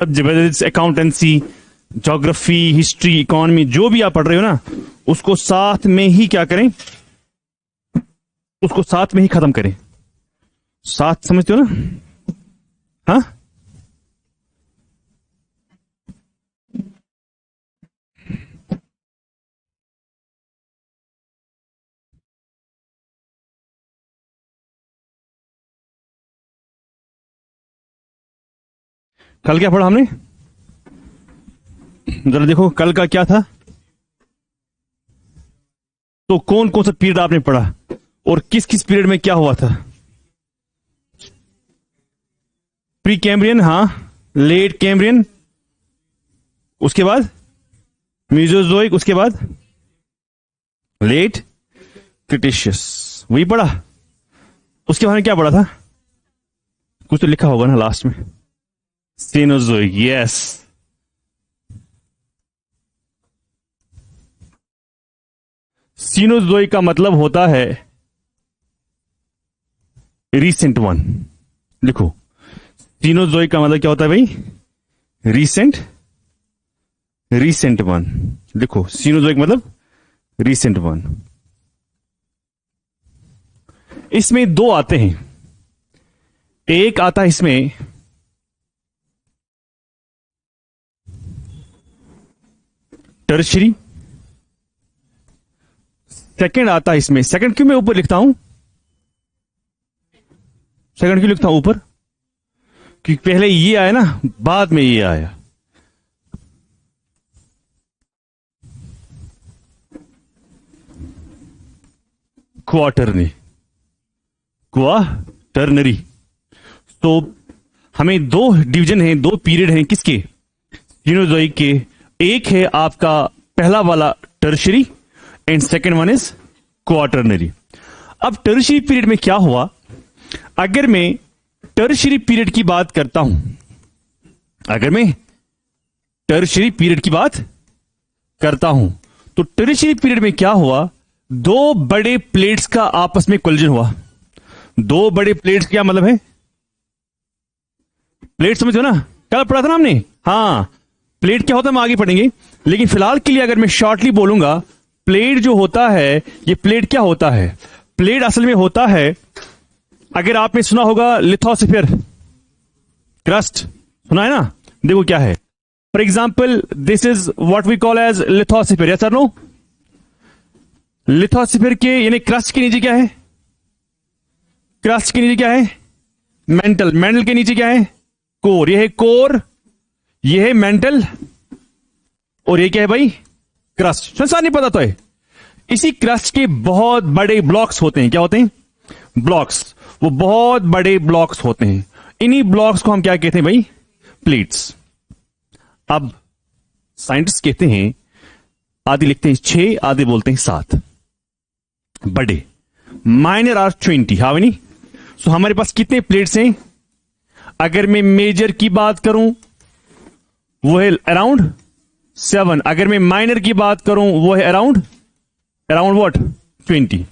Accountancy, geography, history, economy, जो भी आप पढ़ रहे हो ना, उसको साथ में ही क्या करें, उसको साथ में ही खत्म करें। साथ समझते हो ना? हाँ, कल क्या पढ़ा हमने? जरा देखो कल का क्या था। तो कौन कौन सा पीरियड आपने पढ़ा और किस किस पीरियड में क्या हुआ था? प्री कैम्ब्रियन, हाँ, लेट कैम्ब्रियन, उसके बाद मीजोजोइक, उसके बाद लेट क्रिटेशियस, वही पढ़ा। उसके बारे में क्या पढ़ा था? कुछ तो लिखा होगा ना लास्ट में। Cenozoic, yes. सीनोजोइक का मतलब होता है रीसेंट वन। लिखो, सीनोजोइक का मतलब क्या होता है भाई? Recent one. लिखो, सीनोजोइक मतलब रीसेंट वन। इसमें दो आते हैं। एक आता है इसमें टर्शरी, सेकंड आता है इसमें, सेकंड क्यों मैं ऊपर लिखता हूं? सेकंड क्यों लिखता हूं ऊपर? क्योंकि पहले ये आया ना, बाद में ये आया। क्वाटरनरी। तो हमें दो डिवीजन हैं, दो पीरियड हैं किसके? सीनोजोइक के। एक है आपका पहला वाला tertiary and second one is quaternary. अब टर्शरी पीरियड में क्या हुआ? अगर मैं टर्शरी पीरियड की बात करता हूं, अगर मैं टर्शरी पीरियड की बात करता हूं, तो टर्शरी पीरियड में क्या हुआ? दो बड़े प्लेट्स का आपस में कोलिजन हुआ। दो बड़े प्लेट्स क्या मतलब है? प्लेट समझो ना, कल पढ़ा था ना हमने। हाँ, प्लेट क्या होता है हम आगे पढ़ेंगे, लेकिन फिलहाल के लिए अगर मैं शॉर्टली बोलूंगा, प्लेट जो होता है, ये प्लेट क्या होता है? प्लेट असल में होता है, अगर आपने सुना होगा लिथोस्फीयर, क्रस्ट सुना है ना? देखो क्या है, for example this is what we call as lithosphere, yes और नो? लिथोस्फीयर के यानी क्रस्ट के नीचे क्या है? क्रस्ट के नीचे क्या है? मेंटल। मेंटल के नीचे क्या है? कोर। ये है कोर, ये है मेंटल, और ये क्या है भाई? क्रस्ट। संसार नहीं पता तो है। इसी क्रस्ट के बहुत बड़े ब्लॉक्स होते हैं। क्या होते हैं? ब्लॉक्स। वो बहुत बड़े ब्लॉक्स होते हैं। इन्हीं ब्लॉक्स को हम क्या कहते हैं भाई? प्लेट्स। अब साइंटिस्ट कहते हैं, आधे लिखते हैं 6, आधे बोलते हैं 7 बड़े। माइनर आर 20, हाँ नहीं? सो हमारे पास कितने प्लेट्स हैं? अगर मैं मेजर की बात करूं वो है अराउंड 7। अगर मैं माइनर की बात करूं वो है अराउंड व्हाट? 20।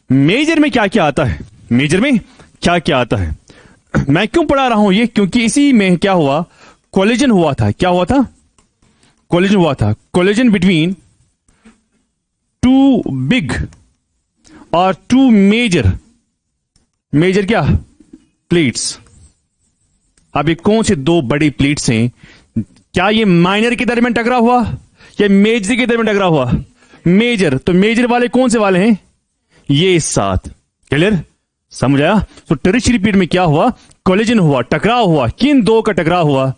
मेजर में क्या क्या आता है? मेजर में क्या क्या आता है? मैं क्यों पढ़ा रहा हूं ये? क्योंकि इसी में क्या हुआ? कोलिजन हुआ था। क्या हुआ था? कोलिजन हुआ था। कोलिजन बिटवीन टू बिग और टू मेजर क्या? प्लेट्स। अब ये कौन से दो बड़ी प्लेट्स हैं? क्या ये माइनर के दरमियान टकरा हुआ या मेजर के दरमियान टकरा हुआ? मेजर। तो मेजर वाले कौन से वाले हैं? ये 7। क्लियर? समझ आया? तो टर्शियरी पीरियड में क्या हुआ? कोलिजन हुआ, टकराव हुआ। किन दो का टकराव हुआ?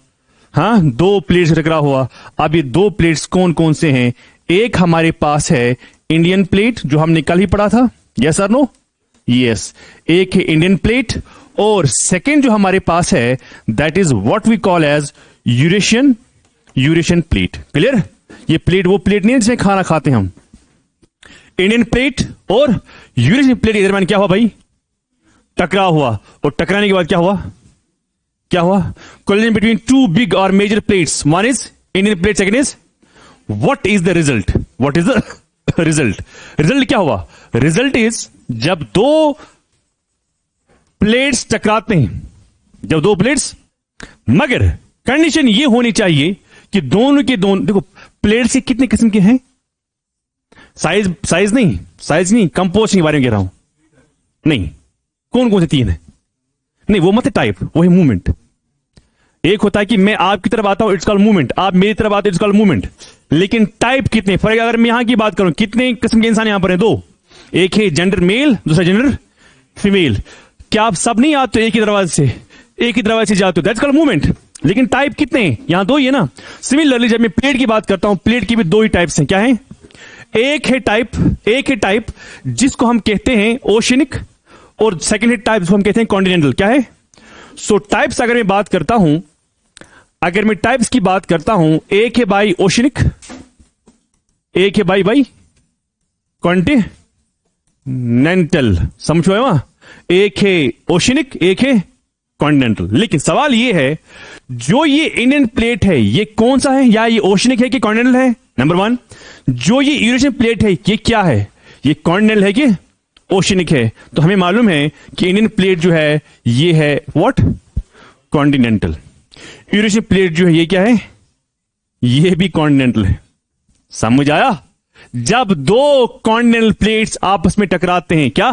हाँ, दो प्लेट्स टकराव हुआ। अब ये दो प्लेट्स कौन कौन से हैं? एक हमारे पास है इंडियन प्लेट, जो हमने कल ही पढ़ा था, यस और नो? यस। एक है इंडियन प्लेट, और सेकेंड जो हमारे पास है that is what we call as Eurasian plate. Clear? ये प्लेट वो प्लेट नहीं है जिसमें खाना खाते हैं हम। इंडियन प्लेट और यूरेशियन प्लेट के दरमियान क्या हुआ भाई? टकराव हुआ। और टकराने के बाद क्या हुआ? कोलिजन बिटवीन टू बिग और major plates. One is Indian plate, second is what is the result? Result क्या हुआ? रिजल्ट इज जब दो प्लेट्स टकराते हैं, मगर कंडीशन ये होनी चाहिए कि दोनों के दोनों, देखो प्लेट्स के कितने किस्म के हैं, साइज नहीं कंपोजिशन के बारे में कह रहा हूं, नहीं कौन कौन से तीन है, नहीं वो मत टाइप, वो है मूवमेंट। एक होता है कि मैं आपकी तरफ आता हूं, इट्स कॉल्ड मूवमेंट, आप मेरी तरफ आते हो, इट्स कॉल्ड मूवमेंट। लेकिन टाइप कितने, फॉर अगर मैं यहां की बात करूं, कितने किस्म के इंसान यहां पर हैं, दो, एक है जेंडर मेल, दूसरा जेंडर फीमेल। क्या आप सब नहीं आते हो एक ही दरवाजे से, एक ही दरवाजे से जाते हो, दैट्स कॉल्ड मूवमेंट। लेकिन टाइप कितने हैं, यहां दो ही है ना। सिमिलरली जब मैं प्लेट की बात करता हूं, प्लेट की भी दो ही टाइप्स हैं, क्या है, एक है टाइप जिसको हम कहते हैं ओशिनिक, और सेकंड है टाइप जिसको हम कहते हैं कॉन्टिनेंटल। क्या है, सो टाइप्स अगर मैं बात करता हूं, अगर मैं टाइप्स की बात करता हूं, एक है बाई ओशिनिक, एक है बाई कॉन्टिनेंटल, समझो है वहां, एक है ओशिनिक, एक है कॉन्टिनेंटल। लेकिन सवाल ये है, जो ये इंडियन प्लेट है ये कौन सा है, या ये ओशिनिक है कि कॉन्टिनेंटल है, नंबर वन। जो ये यूरेशियन प्लेट है ये क्या है, ये कॉन्टिनेंटल है कि ओशिनिक है। तो हमें मालूम है कि इंडियन प्लेट जो है ये है व्हाट, कॉन्टिनेंटल। यूरेशियन प्लेट जो है ये क्या है, ये भी कॉन्टिनेंटल है। समझ आया, जब दो कॉन्टिनेंटल प्लेट्स आपस में टकराते हैं, क्या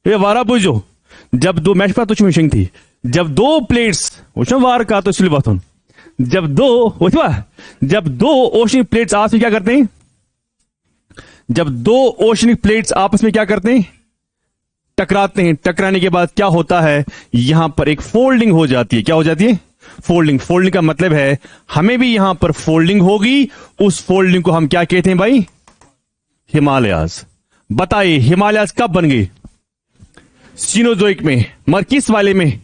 ये वारा बुझो, जब दो मैच पर तो मिशिंग थी, जब दो प्लेट्स वार का तो इसलिए बात हूं, जब दो ओशनिक प्लेट्स आपस में क्या करते हैं, जब दो ओशनिक प्लेट्स आपस में क्या करते हैं, टकराते हैं, टकराने के बाद क्या होता है, यहां पर एक फोल्डिंग हो जाती है। क्या हो जाती है, फोल्डिंग का मतलब है हमें भी यहां पर फोल्डिंग होगी, उस फोल्डिंग को हम क्या कहते हैं भाई, हिमालयाज। बताइए हिमालयाज कब बन गए, सीनोजोइक में, मगर किस वाले में,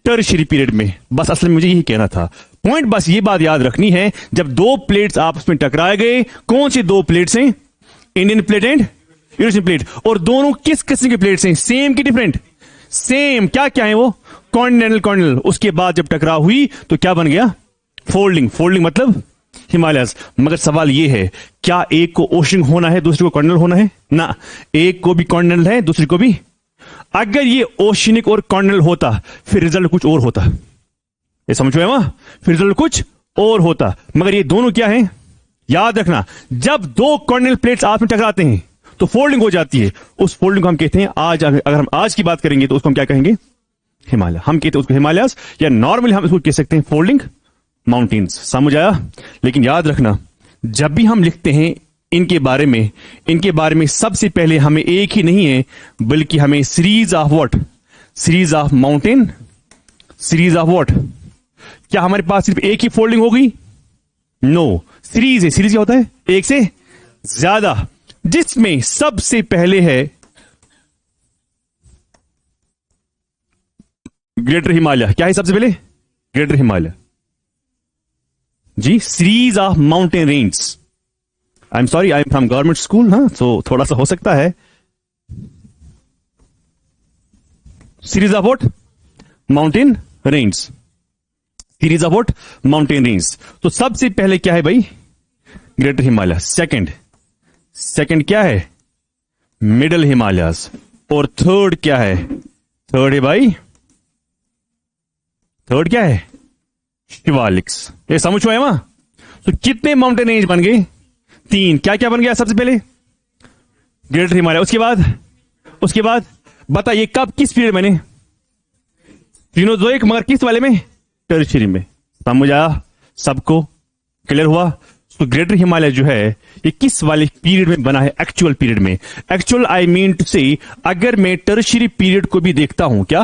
टर्शियरी पीरियड में। बस असल में मुझे यही कहना था, पॉइंट बस ये बात याद रखनी है, जब दो प्लेट्स आपस में टकराए गए, कौन सी दो प्लेट्स हैं, Indian plate and Eurasian plate, और दोनों किस किस्म के प्लेट्स हैं, सेम की डिफरेंट, सेम, क्या क्या है वो, कॉन्टिनेंटल। उसके बाद जब टकराव हुई तो क्या बन गया, फोल्डिंग मतलब हिमालयस। मगर सवाल ये है, क्या एक को ओशन होना है, दूसरे को कॉन्टिनेंटल होना है, ना, एक को भी कॉन्टिनेंटल है, दूसरे को भी। अगर ये ओशिनिक और कॉन्टिनेंटल होता फिर रिजल्ट कुछ और होता, ये समझो है वहां, फिर रिजल्ट कुछ और होता। मगर ये दोनों क्या है, याद रखना, जब दो कॉन्टिनेंटल प्लेट्स आपस में टकराते हैं तो फोल्डिंग हो जाती है, उस फोल्डिंग को हम कहते हैं, आज अगर हम आज की बात करेंगे तो उसको हम क्या कहेंगे, हिमालय। हम कहते हैं उसको हिमालयस, या नॉर्मली हम इसको कह सकते हैं फोल्डिंग माउंटेन्स। समझ आया। लेकिन याद रखना, जब भी हम लिखते हैं इनके बारे में सबसे पहले हमें एक ही नहीं है, बल्कि हमें series of what, series of mountain, series of what. क्या हमारे पास सिर्फ एक ही फोल्डिंग होगी, नो, सीरीज है। सीरीज क्या होता है, एक से ज्यादा, जिसमें सबसे पहले है ग्रेटर हिमालय। क्या है सबसे पहले, ग्रेटर हिमालय जी, series of mountain range. I am sorry, I am from government school, हाँ, तो थोड़ा सा हो सकता है। Series of what, mountain range, series of what, mountain range. तो सबसे पहले क्या है भाई, ग्रेटर हिमालय। सेकंड क्या है, मिडल हिमालयस। और थर्ड क्या है, थर्ड है भाई, थर्ड क्या है, शिवालिक्स। ये समझ में आया वहां। तो कितने माउंटेन रेंज बन गए, तीन। क्या क्या बन गया, सबसे पहले ग्रेटर हिमालय, उसके बाद बताइए कब, किस पीरियड मैंने, सीनोजोइक, मगर किस वाले में, टर्शियरी में। समझ आया सबको, क्लियर हुआ। तो ग्रेटर हिमालय जो है ये किस वाले पीरियड में बना है, एक्चुअल पीरियड में। एक्चुअल आई मीन टू से, अगर मैं टर्शियरी पीरियड को भी देखता हूं, क्या,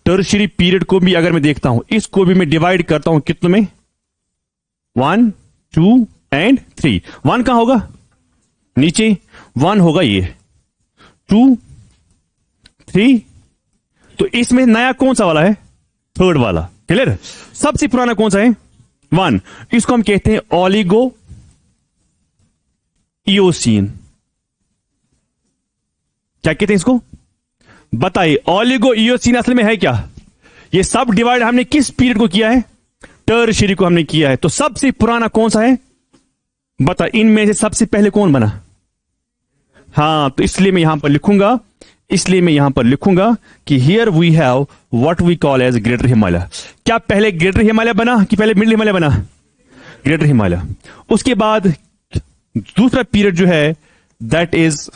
टर्शियरी पीरियड को भी अगर मैं देखता हूं, इसको भी मैं डिवाइड करता हूं कितने में, 1, 2 एंड 3। 1 कहां होगा, नीचे, 1 होगा ये, 2, 3। तो इसमें नया कौन सा वाला है, थर्ड वाला। क्लियर। सबसे पुराना कौन सा है, 1। इसको हम कहते हैं ओलिगो इयोसीन। क्या कहते हैं इसको, बताइए। ओलिगो इयोसीन असल में है क्या, ये सब डिवाइड हमने किस पीरियड को किया है, टर्शियरी को हमने किया है। तो सबसे पुराना कौन सा है, बता, इनमें से सबसे पहले कौन बना। हाँ, तो इसलिए मैं यहां पर लिखूंगा इसलिए मैं यहां पर लिखूंगा कि here we have what we call as greater Himalaya. क्या पहले ग्रेटर हिमालय बना कि पहले मिडिल हिमालय बना? ग्रेटर हिमालय। उसके बाद दूसरा पीरियड जो है दैट इज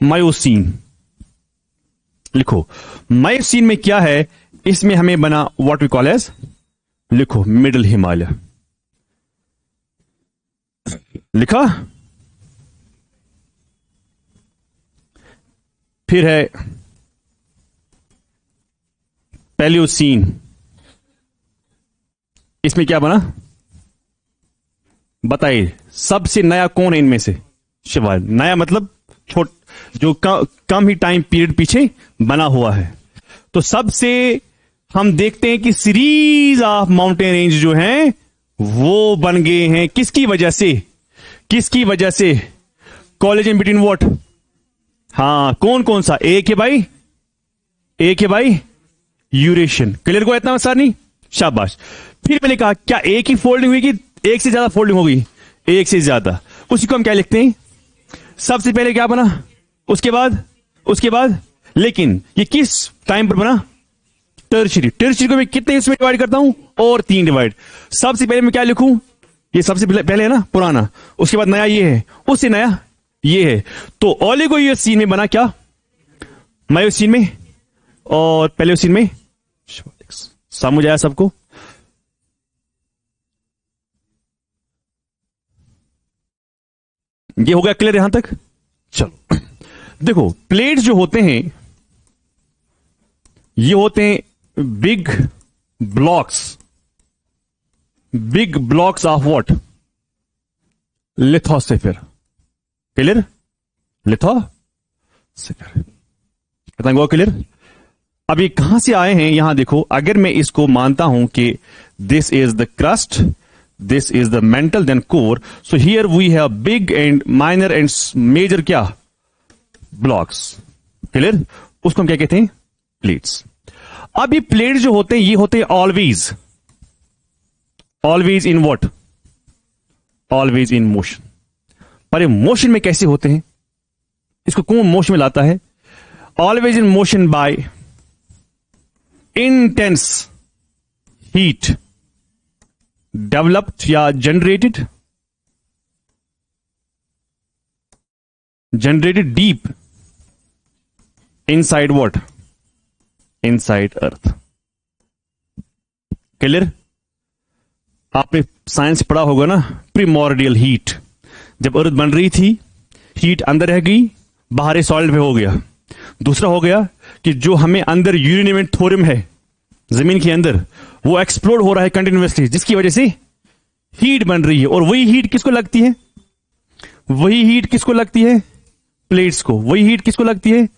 मायोसीन। लिखो मायोसीन में क्या है, इसमें हमें बना व्हाट वी कॉल एज, लिखो मिडिल हिमालय। लिखा। फिर है पैलियोसीन, इसमें क्या बना बताइए? सबसे नया कौन है इनमें से? शिवाय। नया मतलब छोट, जो कम ही टाइम पीरियड पीछे बना हुआ है। तो सबसे हम देखते हैं कि सीरीज ऑफ माउंटेन रेंज जो हैं वो बन गए हैं किसकी वजह से? किसकी वजह से? Collision between what? हाँ, कौन कौन सा? एक है भाई, एक है भाई यूरेशियन। क्लियर को इतना आसान नहीं? शाबाश। फिर मैंने कहा क्या एक ही फोल्डिंग हुई कि एक से ज्यादा फोल्डिंग हो गई? एक से ज्यादा। उसी को हम क्या लिखते हैं? सबसे पहले क्या बना, उसके बाद लेकिन ये किस टाइम पर बना? टर्शियरी। टर्शियरी को मैं कितने इसमें डिवाइड करता हूं? और 3 डिवाइड। सबसे पहले मैं क्या लिखूं? ये सबसे पहले है ना पुराना, उसके बाद नया ये है, उससे नया ये है। तो ओलिगोइयोसीन में बना क्या? मायोसीन में और पैलियोसीन में। समझ आया सबको? ये हो गया क्लियर यहां तक? चलो देखो, प्लेट्स जो होते हैं ये होते हैं big blocks of what? Lithosphere. Clear? Lithosphere. कितना हुआ क्लियर? अब ये कहां से आए हैं? यहां देखो, अगर मैं इसको मानता हूं कि this is the crust, this is the mantle, then core, so here we have big and minor and major क्या? ब्लॉक्स। क्लियर? उसको हम क्या कहते हैं? प्लेट्स। अब ये प्लेट जो होते हैं ये होते हैं always in what? Always in motion. पर ये मोशन में कैसे होते हैं? इसको कौन मोशन में लाता है? Always in motion by intense heat developed या generated deep inside what? Inside earth. Clear? आपने साइंस पढ़ा होगा ना, प्रीमोर्डियल हीट। जब अर्थ बन रही थी, हीट अंदर रह गई, बाहर सॉलिड पे हो गया। दूसरा हो गया कि जो हमें अंदर यूरेनियम थोरियम है जमीन के अंदर, वो एक्सप्लोड हो रहा है कंटिन्यूअसली, जिसकी वजह से हीट बन रही है। और वही हीट किसको लगती है? वही हीट किसको लगती है? प्लेट्स को। वही हीट किसको लगती है?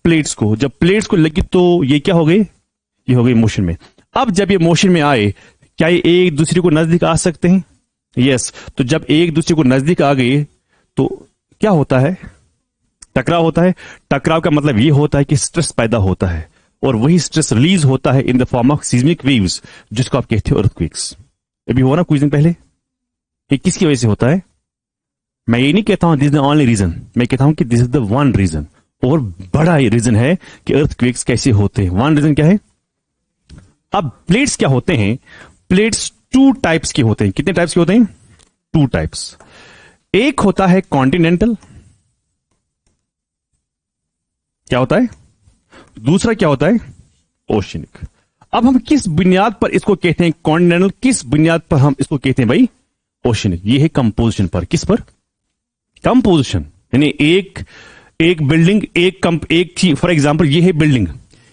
प्लेट्स को। जब प्लेट्स को लगी तो ये क्या हो गई? ये हो गई मोशन में। अब जब ये मोशन में आए, क्या ये एक दूसरे को नजदीक आ सकते हैं? यस। तो जब एक दूसरे को नजदीक आ गए तो क्या होता है? टकराव होता है। टकराव का मतलब ये होता है कि स्ट्रेस पैदा होता है, और वही स्ट्रेस रिलीज होता है in the form of seismic waves, जिसको आप कहते हो अर्थक्वेक्स। अभी हुआ ना कुछ दिन पहले। ये किसकी वजह से होता है? मैं ये नहीं कहता हूं this is the only reason, मैं कहता हूं कि this is the one reason, और बड़ा ही रीजन है कि अर्थक्वेक्स कैसे होते हैं। वन रीजन क्या है? अब प्लेट्स क्या होते हैं? प्लेट्स 2 टाइप्स के होते हैं। कितने टाइप्स के होते हैं? 2 टाइप्स। एक होता है कॉन्टिनेंटल, क्या होता है? दूसरा क्या होता है? ओशिनिक। अब हम किस बुनियाद पर इसको कहते हैं कॉन्टिनेंटल, किस बुनियाद पर हम इसको कहते हैं भाई ओशिनिक? ये है कंपोजिशन पर। किस पर? कंपोजिशन। यानी एक बिल्डिंग, एक चीज, फॉर एग्जांपल ये है बिल्डिंग,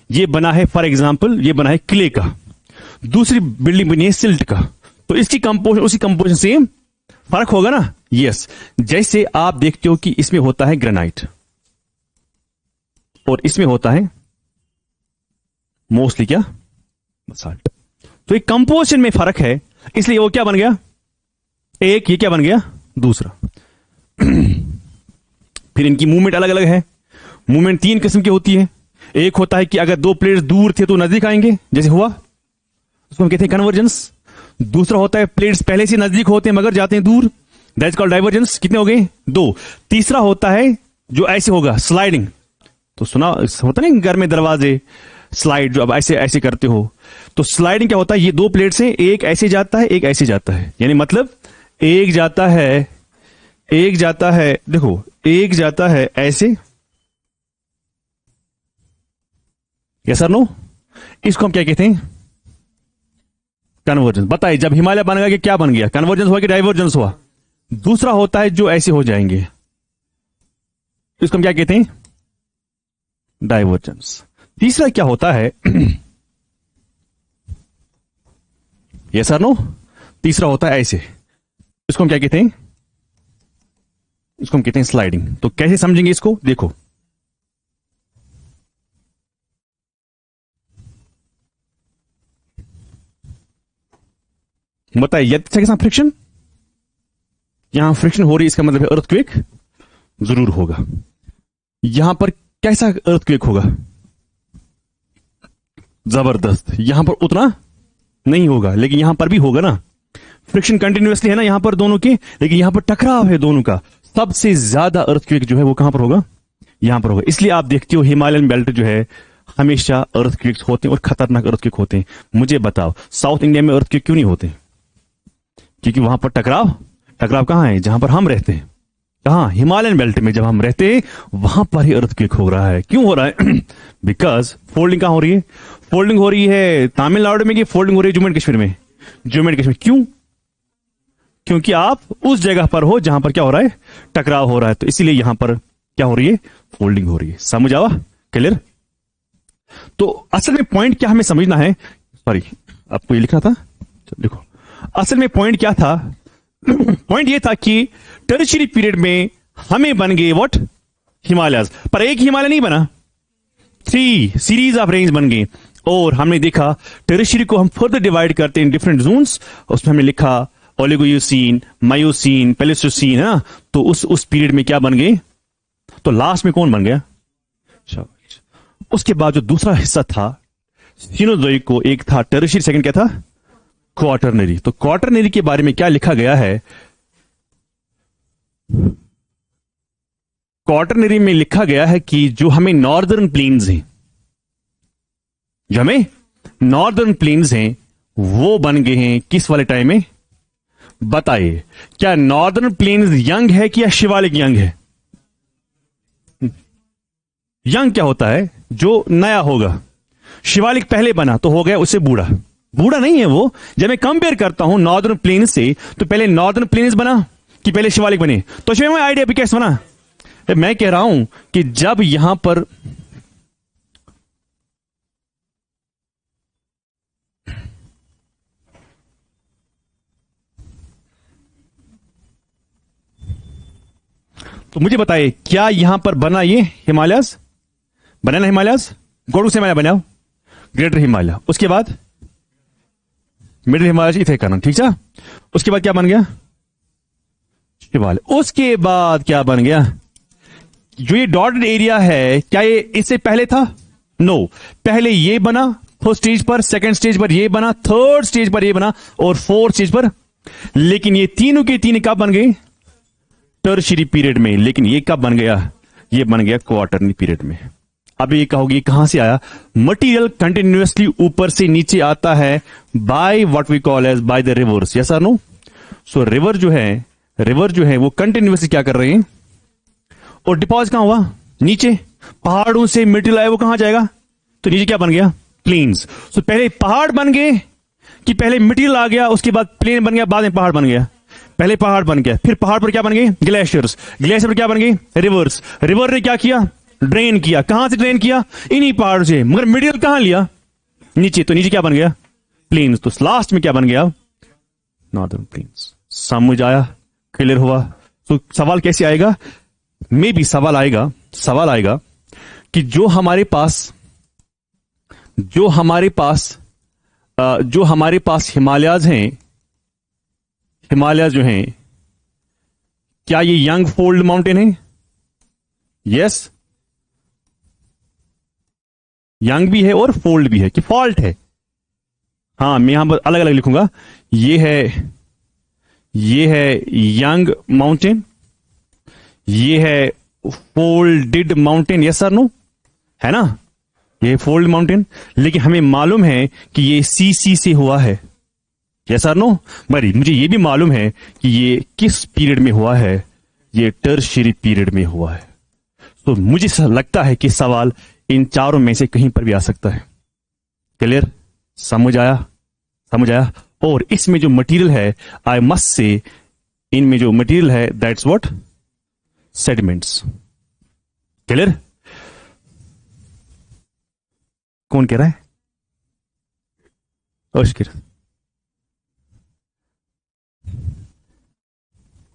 ये बना है, फॉर एग्जांपल ये बना है क्ले का, दूसरी बिल्डिंग बनी है सिल्ट का, तो इसकी कंपोजिशन उसी कंपोजिशन सेम फर्क होगा ना? यस। जैसे आप देखते हो कि इसमें होता है ग्रेनाइट और इसमें होता है मोस्टली क्या? बासाल्ट। तो एक कंपोजिशन में फर्क है, इसलिए वो क्या बन गया? एक, ये क्या बन गया? दूसरा। फिर इनकी मूवमेंट अलग अलग है। मूवमेंट 3 किस्म की होती है। एक होता है कि अगर 2 प्लेट्स दूर थे तो नजदीक आएंगे, जैसे हुआ, उसको हम कहते हैं कन्वर्जेंस। दूसरा होता है प्लेट्स पहले से नजदीक होते हैं मगर जाते हैं दूर, दैट्स कॉल्ड डाइवर्जेंस। कितने हो गए? 2। तीसरा होता है जो ऐसे होगा स्लाइडिंग, तो सुना होता नहीं घर में दरवाजे स्लाइड, जो अब ऐसे ऐसे करते हो, तो स्लाइडिंग क्या होता है, ये दो प्लेट से एक ऐसे जाता है एक ऐसे जाता है, यानी मतलब एक जाता है, एक जाता है, देखो एक जाता है ऐसे, यस सर नो, इसको हम क्या कहते हैं, कन्वर्जेंस। बताइए जब हिमालय बन गया कि क्या बन गया, कन्वर्जेंस हुआ कि डाइवर्जेंस हुआ? दूसरा होता है जो ऐसे हो जाएंगे, इसको हम क्या कहते हैं, डाइवर्जेंस। तीसरा क्या होता है, यस सर नो, तीसरा होता है ऐसे, इसको हम क्या कहते हैं, इसको हम कहते हैं स्लाइडिंग। तो कैसे समझेंगे इसको, देखो बताइए, यदि के साथ फ्रिक्शन, यहां फ्रिक्शन हो रही है, इसका मतलब है अर्थक्वेक जरूर होगा। यहां पर कैसा अर्थक्वेक होगा, जबरदस्त। यहां पर उतना नहीं होगा, लेकिन यहां पर भी होगा ना, फ्रिक्शन कंटिन्यूअसली है ना यहां पर दोनों के, लेकिन यहां पर टकराव है दोनों का। सबसे ज्यादा अर्थक्वेक जो है वो कहां पर होगा, यहां पर होगा। इसलिए आप देखते हो हिमालयन बेल्ट जो है हमेशा अर्थक्वेक्स होते हैं और खतरनाक अर्थक्वेक होते हैं। मुझे बताओ साउथ इंडिया में अर्थक्वेक क्यों नहीं होते? क्योंकि वहां पर टकराव, टकराव कहां है, जहां पर हम रहते हैं, कहां, हिमालयन बेल्ट में जब हम रहते हैं वहां पर ही अर्थक्वेक हो रहा है। क्यों हो रहा है? बिकॉज फोल्डिंग कहां हो रही है, फोल्डिंग हो रही है तमिलनाडु में, कि फोल्डिंग हो रही है जम्मू एंड कश्मीर में, जम्मू एंड कश्मीर। क्यों? क्योंकि आप उस जगह पर हो जहां पर क्या हो रहा है, टकराव हो रहा है, तो इसीलिए यहां पर क्या हो रही है, फोल्डिंग हो रही है। समझ आवा, क्लियर? तो असल में पॉइंट क्या हमें समझना है, सॉरी आपको ये लिखना था, देखो असल में पॉइंट क्या था, पॉइंट ये था कि टर्शियरी पीरियड में हमें बन गए व्हाट, हिमालयस। पर एक हिमालय नहीं बना, 3 सीरीज ऑफ रेंज बन गए। और हमने देखा टर्शियरी को हम फर्दर डिवाइड करते हैं डिफरेंट जोन्स, उसमें हमने लिखा ओलिगोयूसीन, मायोसीन, प्लेस्टोसीन, है ना। तो उस पीरियड में क्या बन गए, तो लास्ट में कौन बन गया, उसके बाद जो दूसरा हिस्सा था सीनोजोइक को, एक था टर्शियरी, सेकंड क्या था, क्वार्टरनरी। तो क्वार्टरनरी के बारे में क्या लिखा गया है, क्वार्टरनरी में लिखा गया है कि जो हमें नॉर्दर्न प्लेन्स हैं, जो हमें नॉर्दर्न प्लेन्स हैं वो बन गए हैं किस वाले टाइम में? बताइए, क्या नॉर्दर्न प्लेन्स यंग है कि या शिवालिक यंग है? यंग क्या होता है, जो नया होगा। शिवालिक पहले बना तो हो गया उससे बूढ़ा, बूढ़ा नहीं है वो। जब मैं कंपेयर करता हूं नॉर्दर्न प्लेन्स से, तो पहले नॉर्दर्न प्लेन्स बना कि पहले शिवालिक बने? तो शिव में आइडिया भी कैसे बना? मैं कह रहा हूं कि जब यहां पर तो मुझे बताइए, क्या यहां पर बना ये हिमालयस, बना ना हिमालयस, गोडू से हिमालय बना, ग्रेटर हिमालय, उसके बाद मिडिल हिमालय, इथे करना, ठीक है। उसके बाद क्या बन गया, हिमालय। उसके बाद क्या बन गया, जो ये डॉटेड एरिया है, क्या ये इससे पहले था? नो, पहले ये बना फर्स्ट स्टेज पर, सेकंड स्टेज पर ये बना, थर्ड स्टेज पर ये बना, और फोर्थ स्टेज पर। लेकिन ये तीनों के तीन कब बन गए, टर्शियरी पीरियड में। लेकिन ये कब बन गया, ये बन गया क्वार्टरनरी पीरियड में। अब ये कहोगे कहां से आया, मटेरियल कंटिन्यूअसली ऊपर से नीचे आता है by what we call as by the rivers, yes और नो। सो रिवर जो है वो कंटिन्यूअसली क्या कर रहे हैं, और डिपॉजिट कहां हुआ, नीचे। पहाड़ों से मटेरियल आया वो कहां जाएगा, तो नीचे क्या बन गया, प्लेन्स। सो पहले पहाड़ बन गए कि पहले मटेरियल आ गया, उसके बाद प्लेन बन गया, बाद में पहाड़ बन गया? पहले पहाड़ बन गया, फिर पहाड़ पर क्या बन गए, ग्लेशियर्स, ग्लेशियर पर क्या बन गए, रिवर्स। रिवर ने क्या किया, ड्रेन किया। कहां से ड्रेन किया, इन्हीं पहाड़ से, मगर मटेरियल कहां लिया, नीचे। तो नीचे क्या बन गया, प्लेन्स। तो लास्ट में क्या बन गया, नॉर्दर्न प्लेन्स। समझ आया, क्लियर हुआ? तो सवाल कैसे आएगा, मे भी सवाल आएगा कि जो हमारे पास हिमालयाज हैं, हिमालय जो हैं, क्या ये यंग फोल्ड माउंटेन है? यस, यंग भी है और फोल्ड भी है कि फॉल्ट है? हाँ, मैं यहां पर अलग अलग लिखूंगा। ये है यंग माउंटेन, ये है folded mountain, yes sir no, है ना, ये फोल्ड माउंटेन। लेकिन हमें मालूम है कि ये सी से हुआ है, यस सर नो। मरी मुझे ये भी मालूम है कि ये किस पीरियड में हुआ है, ये टर्शियरी पीरियड में हुआ है। तो मुझे लगता है कि सवाल इन चारों में से कहीं पर भी आ सकता है। क्लियर, समझ आया, समझ आया। और इसमें जो मटेरियल है, आई मस्ट से, इनमें जो मटेरियल है दैट्स व्हाट, सेडिमेंट्स। क्लियर, कौन कह रहा है? ओशिकिर,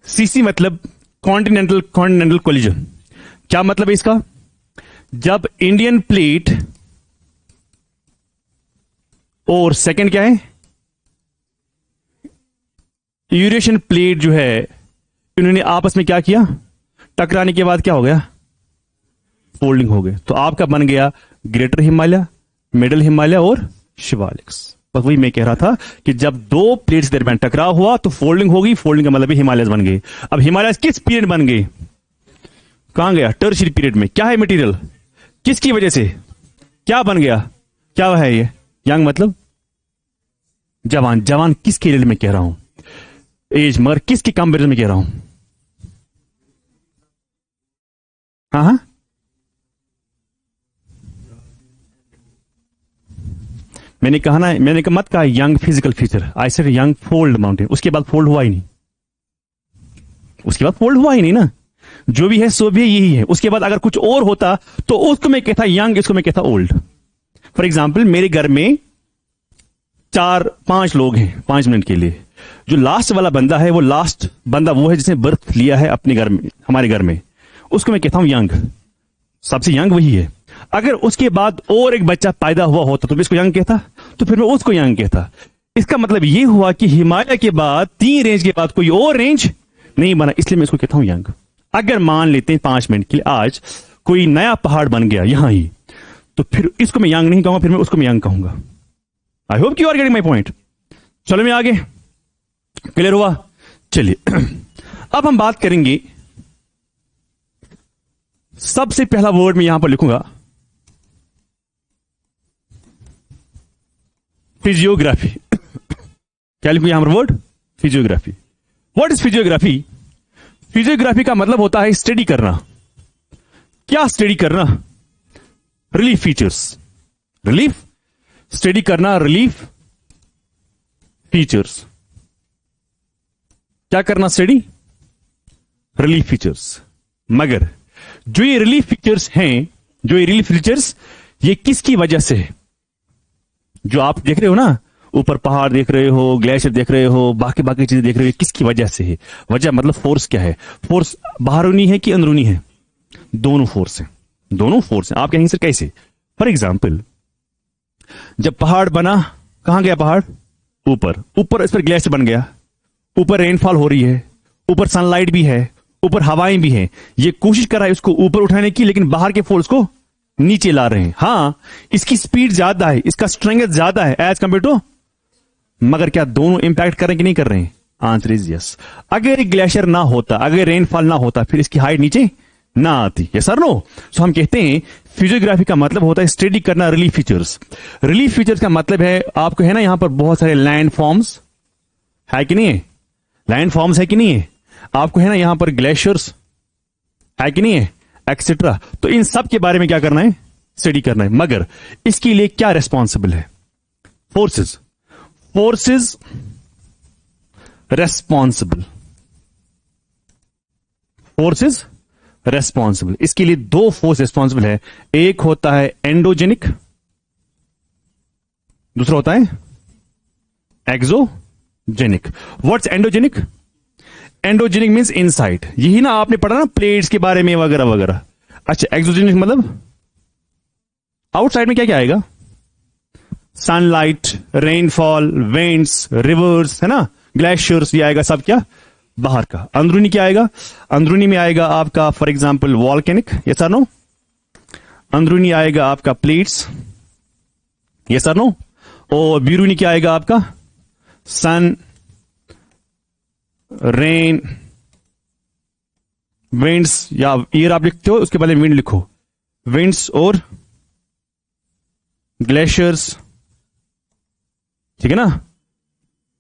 सीसी मतलब कॉन्टिनेंटल कॉन्टिनेंटल कोलिजन। क्या मतलब है इसका? जब इंडियन प्लेट और सेकंड क्या है, यूरेशियन प्लेट जो है, इन्होंने आपस में क्या किया, टकराने के बाद क्या हो गया, फोल्डिंग हो गए। तो आपका बन गया ग्रेटर हिमालय, मिडिल हिमालय और शिवालिक्स। बस वही मैं कह रहा था कि जब दो प्लेट्स दरमियान टकराव हुआ तो फोल्डिंग होगी, फोल्डिंग का मतलब हिमालय बन गए। अब हिमालय किस पीरियड बन गए, कहां गया, टर्शियरी पीरियड में। क्या है मटेरियल, किसकी वजह से क्या बन गया, क्या है ये, यंग मतलब जवान। जवान किसके रिलेटेड में कह रहा हूं, एज, मगर किसके कंपेरिजन में कह रहा हूं? हाँ हाँ, मैंने कहा ना, मैंने कहा मत कहा young physical feature, I said young fold mountain. उसके बाद फोल्ड हुआ ही नहीं, उसके बाद फोल्ड हुआ ही नहीं ना, जो भी है सो भी यही है। उसके बाद अगर कुछ और होता तो उसको मैं कहता यंग, इसको मैं कहता ओल्ड। फॉर एग्जाम्पल मेरे घर में 4-5 लोग हैं 5 मिनट के लिए, जो लास्ट वाला बंदा है, वो लास्ट बंदा वो है जिसने बर्थ लिया है अपने घर में, हमारे घर में, उसको मैं कहता हूं यंग, सबसे यंग वही है। अगर उसके बाद और एक बच्चा पैदा हुआ होता तो मैं इसको यंग कहता, तो फिर मैं उसको यंग कहता। इसका मतलब यह हुआ कि हिमालय के बाद 3 रेंज के बाद कोई और रेंज नहीं बना, इसलिए मैं इसको कहता हूं यंग। अगर मान लेते हैं 5 मिनट के लिए आज कोई नया पहाड़ बन गया यहां ही, तो फिर इसको मैं यंग नहीं कहूंगा, फिर मैं उसको मैं यंग कहूंगा। I hope you are getting my point. चलो मैं आगे, क्लियर हुआ? चलिए अब हम बात करेंगे, सबसे पहला वर्ड मैं यहां पर लिखूंगा फिजियोग्राफी। क्या लिखूं यहां पर word, physiography. What is physiography? Physiography का मतलब होता है स्टडी करना। क्या स्टडी करना? रिलीफ फीचर्स, रिलीफ, स्टडी करना रिलीफ फीचर्स। क्या करना, स्टडी रिलीफ फीचर्स। मगर जो ये रिलीफ फीचर्स हैं, जो ये रिलीफ फीचर्स, ये किसकी वजह से है? जो आप देख रहे हो ना, ऊपर पहाड़ देख रहे हो, ग्लेशियर देख रहे हो, बाकी बाकी चीजें देख रहे हो, किसकी वजह से है? वजह मतलब फोर्स क्या है? फोर्स बाहरूनी है कि अंदरूनी है? दोनों फोर्स है, दोनों फोर्स है। आप कहेंगे सर कैसे? फॉर एग्जाम्पल जब पहाड़ बना, कहां गया पहाड़? ऊपर, ऊपर इस पर ग्लेशियर बन गया, ऊपर रेनफॉल हो रही है, ऊपर सनलाइट भी है, ऊपर हवाएं भी हैं। ये कोशिश कर रहा है उसको ऊपर उठाने की, लेकिन बाहर के फोर्स को नीचे ला रहे हैं। हां, इसकी स्पीड ज्यादा है, इसका स्ट्रेंथ ज्यादा है एज कंपेयर टू, मगर क्या दोनों इंपैक्ट कर रहे हैं कि नहीं कर रहे हैं? Answer is yes. अगर ग्लेशियर ना होता, अगर रेनफॉल ना होता, फिर इसकी हाइट नीचे ना आती। यस और नो? सो हम कहते हैं फिजियोग्राफी का मतलब होता है स्टडी करना रिलीफ फीचर्स। रिलीफ फीचर्स का मतलब है, आपको है ना यहां पर बहुत सारे लैंड फॉर्म्स है कि नहीं है? लैंड फॉर्म्स है कि नहीं है? आपको है ना यहां पर ग्लेशियर्स है कि नहीं है, एक्सेट्रा। तो इन सब के बारे में क्या करना है? स्टडी करना है। मगर इसके लिए क्या रेस्पॉन्सिबल है? Forces, forces responsible, forces responsible. इसके लिए 2 फोर्स रेस्पॉन्सिबल है। एक होता है एंडोजेनिक, दूसरा होता है exogenic. What's endogenic? Endogenic means inside, यही ना आपने पढ़ा ना प्लेट्स के बारे में वगैरह वगैरह। अच्छा, एक्सोजेनिक मतलब आउटसाइड में क्या क्या आएगा? सनलाइट, रेनफॉल, विंड्स, रिवर्स, है ना, ग्लेशियर्स, ये आएगा सब क्या? बाहर का। अंदरूनी क्या आएगा? अंदरूनी में आएगा आपका फॉर एग्जांपल वॉल्केनिक, यस और नो। अंदरूनी आएगा आपका प्लेट्स, यस और नो। और बैरूनी क्या आएगा आपका? सन, रेन, विंड्स, या ईयर आप लिखते हो उसके पहले विंड लिखो, विंड्स और ग्लेशियर्स, ठीक है ना।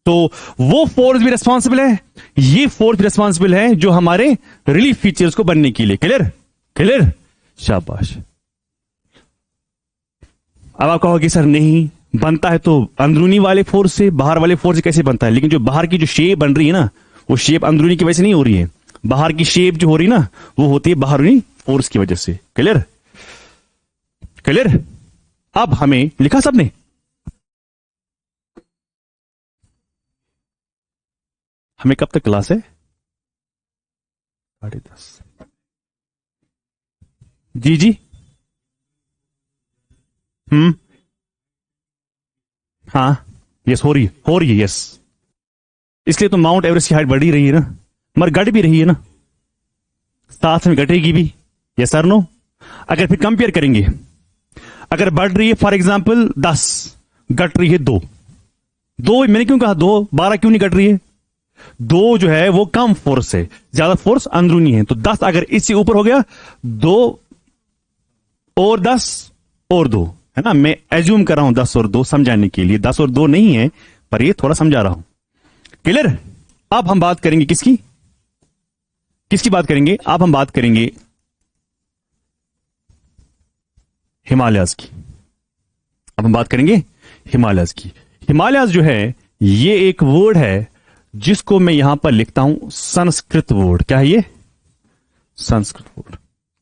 तो वो फोर्स भी रेस्पॉन्सिबल है, ये फोर्स भी रेस्पॉन्सिबल है जो हमारे रिलीफ फीचर्स को बनने के लिए। क्लियर? क्लियर, शाबाश। अब आप कहोगे सर नहीं बनता है तो अंदरूनी वाले फोर्स से, बाहर वाले फोर्स से कैसे बनता है? लेकिन जो बाहर की जो शेप बन रही है ना, वो शेप अंदरूनी की वजह से नहीं हो रही है। बाहर की शेप जो हो रही है ना, वो होती है बाहरी फोर्स की वजह से। क्लियर? क्लियर? अब हमें लिखा सबने? हमें कब तक क्लास है? 10:30। जी जी, हाँ, यस, हो रही है, यस। इसलिए तो माउंट एवरेस्ट की हाइट बढ़ ही रही है ना, मगर घट भी रही है ना, साथ में घटेगी भी। Yes sir no? अगर फिर कंपेयर करेंगे, अगर बढ़ रही है फॉर एग्जाम्पल 10, घट रही है 2, मैंने क्यों कहा 2? 12 क्यों नहीं घट रही है? 2 जो है वो कम फोर्स है, ज्यादा फोर्स अंदरूनी है। तो 10 अगर इससे ऊपर हो गया, 2 और 10 और 2, है ना। मैं एज्यूम कर रहा हूं 10 और 2 समझाने के लिए, 10 और 2 नहीं है, पर ये थोड़ा समझा रहा हूं। क्लियर? अब हम बात करेंगे किसकी बात करेंगे? अब हम बात करेंगे हिमालयाज की। अब हम बात करेंगे हिमालयाज की। हिमालयाज जो है ये एक वर्ड है जिसको मैं यहां पर लिखता हूं संस्कृत वर्ड। क्या है ये? संस्कृत वर्ड।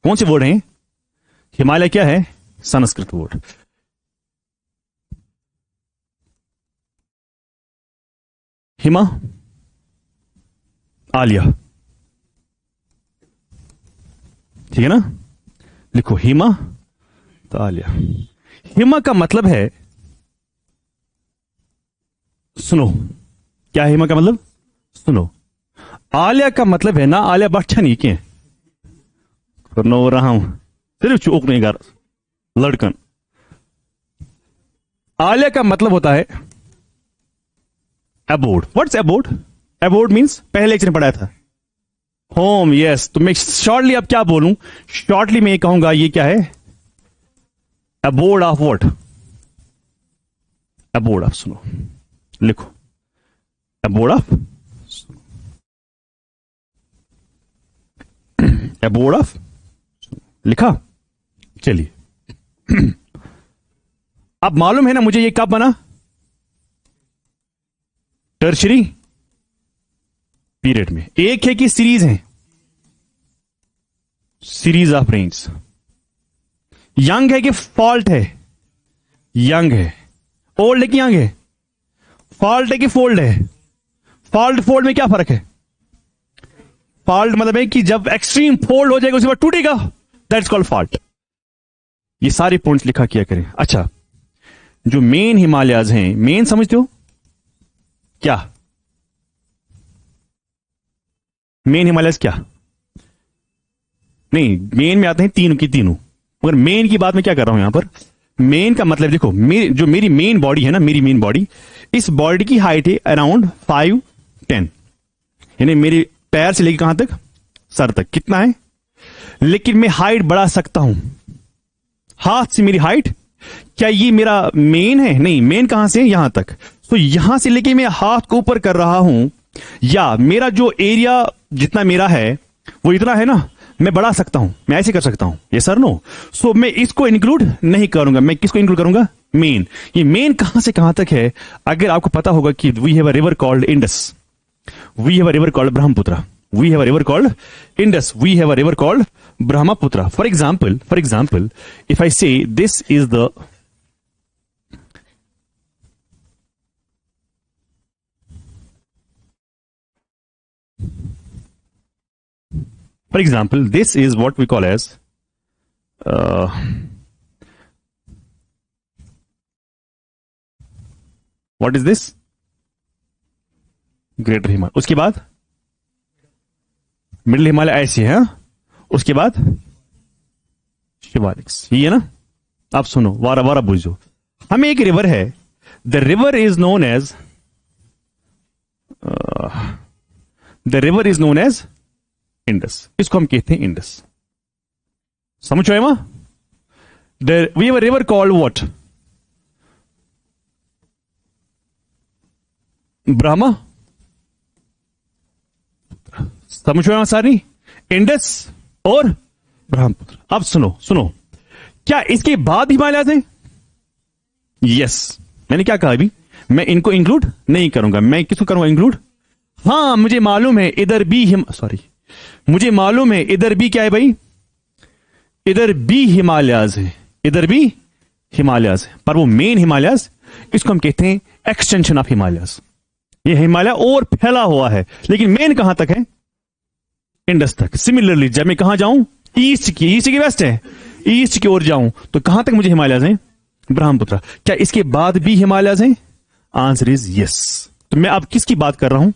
कौन से वर्ड हैं? हिमालय क्या है? संस्कृत वर्ड। हिमा आलिया, ठीक है ना। लिखो हिमा तो आलिया। हिमा का मतलब है, सुनो, क्या है हिमा का मतलब? सुनो। आलिया का मतलब है ना, आलिया भट्ट नहीं क्या करना हो रहा हूं, सिर्फ चौक नहीं कर लड़कन। आलिया का मतलब होता है abode. What's abode? Abode means पहले लेक्चर में पढ़ाया था होम। यस, तो मैं शॉर्टली अब क्या बोलूं? शॉर्टली मैं ये कहूंगा ये क्या है? Abode of what? Abode of, सुनो, लिखो अबोर्ड ऑफ, अबोर्ड ऑफ, लिखा। चलिए अब मालूम है ना मुझे ये कब बना? टर्शरी पीरियड में। एक है कि सीरीज है, सीरीज ऑफ रेंज। यंग है कि फॉल्ट है? यंग है। ओल्ड है कि यंग है? फॉल्ट है कि फोल्ड है? फॉल्ट फोल्ड में क्या फर्क है? फॉल्ट मतलब है कि जब एक्सट्रीम फोल्ड हो जाएगा उसके बाद टूटेगा, दैट्स कॉल्ड फॉल्ट। ये सारे पॉइंट्स लिखा किया करें। अच्छा, जो मेन हिमालयाज हैं, मेन समझते हो क्या? मेन हिमालयाज क्या? नहीं, मेन में आते हैं तीनों की तीनों, मगर मेन की बात मैं क्या कर रहा हूं यहां पर? मेन का मतलब देखो, जो मेरी मेन बॉडी है ना, मेरी मेन बॉडी, इस बॉडी की हाइट है अराउंड 5'10", यानी मेरे पैर से लेकर कहां तक? सर तक। कितना है? लेकिन मैं हाइट बढ़ा सकता हूं हाथ से। मेरी हाइट, क्या ये मेरा मेन है? नहीं, मेन कहां से? यहां तक। तो यहां से लेके मैं हाथ को ऊपर कर रहा हूं, या मेरा जो एरिया जितना मेरा है वो इतना है ना, मैं बढ़ा सकता हूं, मैं ऐसे कर सकता हूं। ये सर नो? सो मैं इसको इंक्लूड नहीं करूंगा। मैं किसको इंक्लूड करूंगा? मेन। ये मेन कहां से कहां तक है? अगर आपको पता होगा कि we have a river called Indus, we have a river called Brahmaputra, we have a river called Indus, we have a river called Brahmaputra. For example if I say this is the For example, this is what we call as what is this? Greater Himalaya. उसके बाद middle Himalaya ऐसे है। उसके बाद शिवालिक्स, ये है ना। आप सुनो, वारा वारा बुझो। हमें एक रिवर है, the river is known as Indus, इसको हम कहते हैं इंडस। समझ आए वहां? We have a river called what? Brahma. समझ में सारी? इंडस और ब्रह्मपुत्र। अब सुनो सुनो, क्या इसके बाद हिमालय थे? यस। मैंने क्या कहा अभी? मैं इनको इंक्लूड नहीं करूंगा। मैं किसको करूंगा इंक्लूड? हाँ, मुझे मालूम है इधर भी मुझे मालूम है इधर भी क्या है भाई? इधर भी हिमालयाज है, इधर भी हिमालयाज है, पर वो मेन हिमालयाज, इसको हम कहते हैं एक्सटेंशन ऑफ हिमालयाज। ये हिमालय और फैला हुआ है, लेकिन मेन कहां तक है? इंडस तक। सिमिलरली जब मैं कहां जाऊं, ईस्ट की वेस्ट है, ईस्ट की ओर जाऊं तो कहां तक मुझे हिमालयाज हैं? ब्रह्मपुत्र। क्या इसके बाद भी हिमालयाज हैं? Answer is yes. तो मैं अब किसकी बात कर रहा हूं?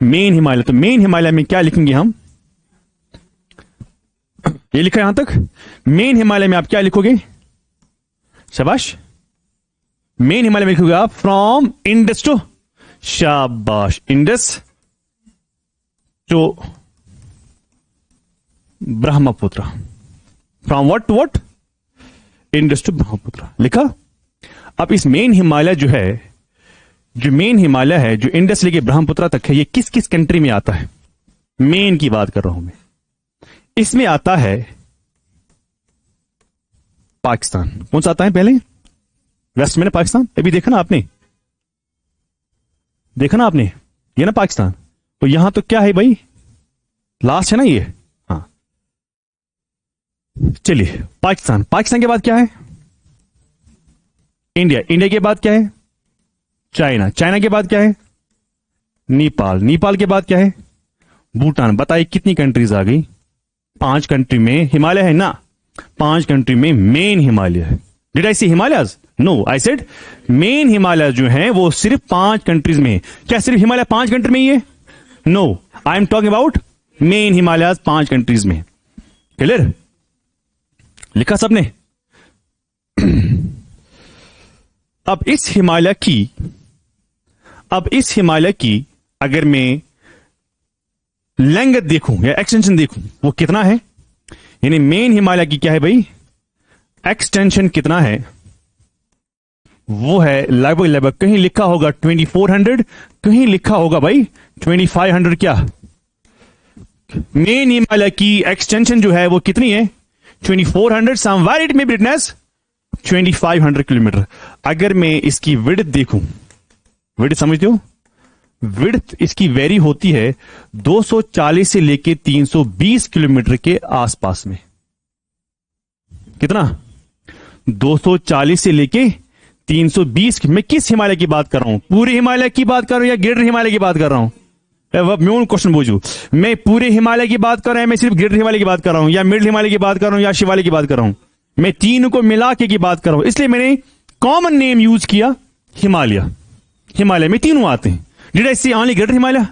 मेन हिमालय। तो मेन हिमालय में क्या लिखेंगे हम? ये लिखा यहां तक। मेन हिमालय में आप क्या लिखोगे? शाबाश। मेन हिमालय में लिखोगे आप फ्रॉम इंडस टू, शाबाश, Indus to Brahmaputra. From what to what? Indus to Brahmaputra. लिखा। अब इस मेन हिमालय जो है, जो मेन हिमालय है, जो इंडस लेके ब्रह्मपुत्र तक है, ये किस किस कंट्री में आता है? मेन की बात कर रहा हूं मैं। इसमें आता है पाकिस्तान। कौन सा आता है पहले? वेस्ट में ना पाकिस्तान। अभी देखा ना आपने, देखा ना आपने, ये ना पाकिस्तान। तो यहां तो क्या है भाई? लास्ट है ना ये। हाँ, चलिए पाकिस्तान। पाकिस्तान के बाद क्या है? इंडिया। इंडिया के बाद क्या है? चाइना। चाइना के बाद क्या है? नेपाल। नेपाल के बाद क्या है? भूटान। बताइए कितनी कंट्रीज आ गई? 5 कंट्री में हिमालय है ना, 5 कंट्री में मेन हिमालय है। Did I see Himalayas? No, I said main Himalaya जो है वो सिर्फ 5 कंट्रीज में। क्या सिर्फ हिमालय 5 कंट्री में ही है? No, I am talking about main Himalayas 5 countries में। क्लियर? लिखा सबने? अब इस हिमालय की अगर मैं लेंथ देखूं या एक्सटेंशन देखूं, वो कितना है? यानी मेन हिमालय की क्या है भाई? एक्सटेंशन कितना है? वो है लगभग कहीं लिखा होगा 2400, कहीं लिखा होगा भाई 2500। क्या मेन हिमालय की एक्सटेंशन जो है वो कितनी है? 2400। Somewhere it may be written as 2500 kilometre. अगर मैं इसकी विड्थ देखूं, विड्थ समझते हो? विड्थ इसकी वेरी होती है 240 से लेके 320 किलोमीटर के आसपास में। कितना? 240 से लेके 320। मैं किस हिमालय की बात कर रहा हूं? पूरे हिमालय की बात कर रहा हूं या ग्रेटर हिमालय की बात कर रहा हूं? मैं क्वेश्चन पूछू, मैं पूरे हिमालय की बात कर रहा हूं, मैं सिर्फ ग्रेटर हिमालय की बात कर रहा हूं, या मिडिल हिमालय की बात कर रहा हूं, या शिवालय की बात कर रहा हूं? मैं तीनों को मिला के की बात कर रहा हूं, इसलिए मैंने कॉमन नेम यूज किया हिमालय। हिमालय में तीनों आते हैं। Did I see only greater Himalaya?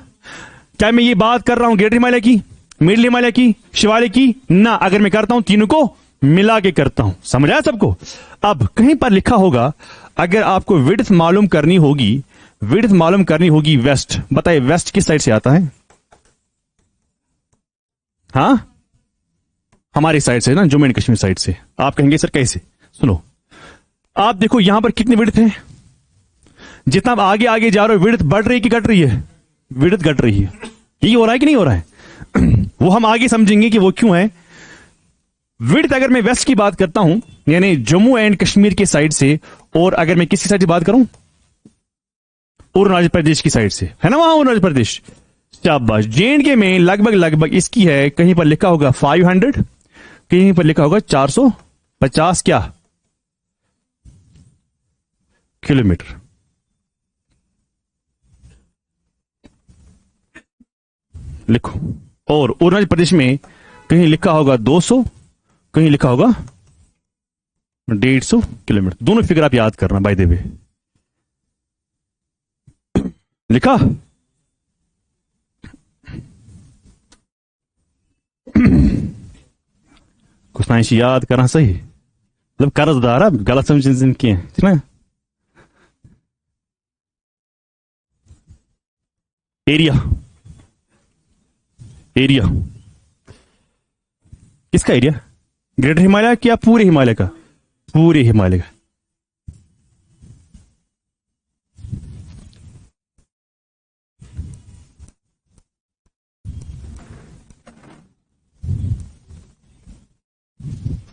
क्या मैं ये बात कर रहा हूं ग्रेटर हिमालय की, मिडिल हिमालय की, शिवालय की? ना, अगर मैं करता हूं तीनों को मिला के करता हूं। समझ आया सबको? अब कहीं पर लिखा होगा, अगर आपको विड्थ मालूम करनी होगी, विड्थ मालूम करनी होगी वेस्ट। बताइए वेस्ट किस साइड से आता है? हाँ, हमारी साइड से ना, जम्मू एंड कश्मीर साइड से। आप कहेंगे सर कैसे? सुनो, आप देखो यहां पर कितनी विड्थ है। जितना आप आगे आगे जा रहे हो, विड्थ बढ़ रही है कि घट रही है? विड्थ घट रही है। ये हो रहा है कि नहीं हो रहा है? वो हम आगे समझेंगे कि वो क्यों है। विड्थ अगर मैं वेस्ट की बात करता हूं, यानी जम्मू एंड कश्मीर के साइड से, और अगर मैं किसकी साइड से बात करूं? अरुणाचल प्रदेश की साइड से, है ना वहां अरुणाचल प्रदेश। शाबाश। जे&के में लगभग इसकी है, कहीं पर लिखा होगा 500, कहीं पर लिखा होगा 450 क्या किलोमीटर। लिखो। और अरुणाचल प्रदेश में कहीं लिखा होगा 200, कहीं लिखा होगा 150 किलोमीटर। दोनों फिगर आप याद करना बाय द वे। लिखा? कुछ ना याद करना सही, मतलब कर्जदार आप गलत समझ किए, ठीक ना? एरिया, एरिया किसका एरिया? ग्रेटर हिमालय क्या पूरे हिमालय का? पूरे हिमालय का।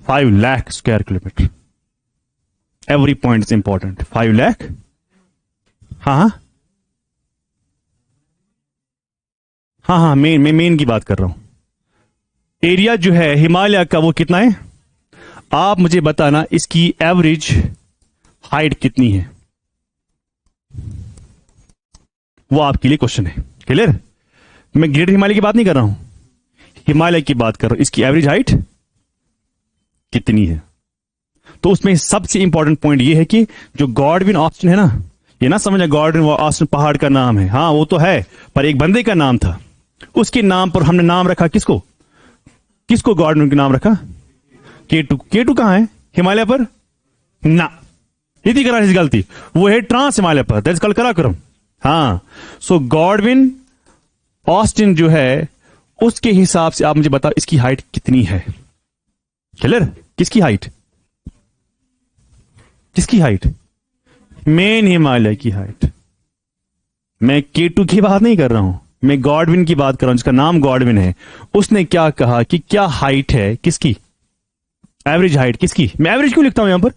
Five lakh square kilometre. Every point is important. 5 lakh. हाँ हाँ हाँ हाँ, मेन की बात कर रहा हूं। एरिया जो है हिमालय का वो कितना है? आप मुझे बताना इसकी एवरेज हाइट कितनी है, वो आपके लिए क्वेश्चन है। क्लियर? मैं ग्रेटर हिमालय की बात नहीं कर रहा हूं, हिमालय की बात कर रहा हूं। इसकी एवरेज हाइट कितनी है? तो उसमें सबसे इंपॉर्टेंट पॉइंट ये है कि जो गॉडविन ऑस्टिन है ना, ये ना समझना गॉडविन ऑस्टिन पहाड़ का नाम है, हाँ वो तो है, पर एक बंदे का नाम था। उसके नाम पर हमने नाम रखा किसको? किसको गॉडविन का नाम रखा? केटू। केटू कहां है? हिमालय पर ना, इतनी करा गलती, वो है ट्रांस हिमालय पर, दैट्स कॉल्ड कराकोरम। हाँ, सो गॉडविन ऑस्टिन जो है उसके हिसाब से आप मुझे बताओ इसकी हाइट कितनी है। क्लियर? किसकी हाइट? किसकी हाइट? मेन हिमालय की हाइट। मैं केटू की बात नहीं कर रहा हूं, मैं गॉडविन की बात कर रहा हूं, जिसका नाम गॉडविन है। उसने क्या कहा कि क्या हाइट है किसकी? एवरेज हाइट किसकी? मैं एवरेज क्यों लिखता हूं यहां पर?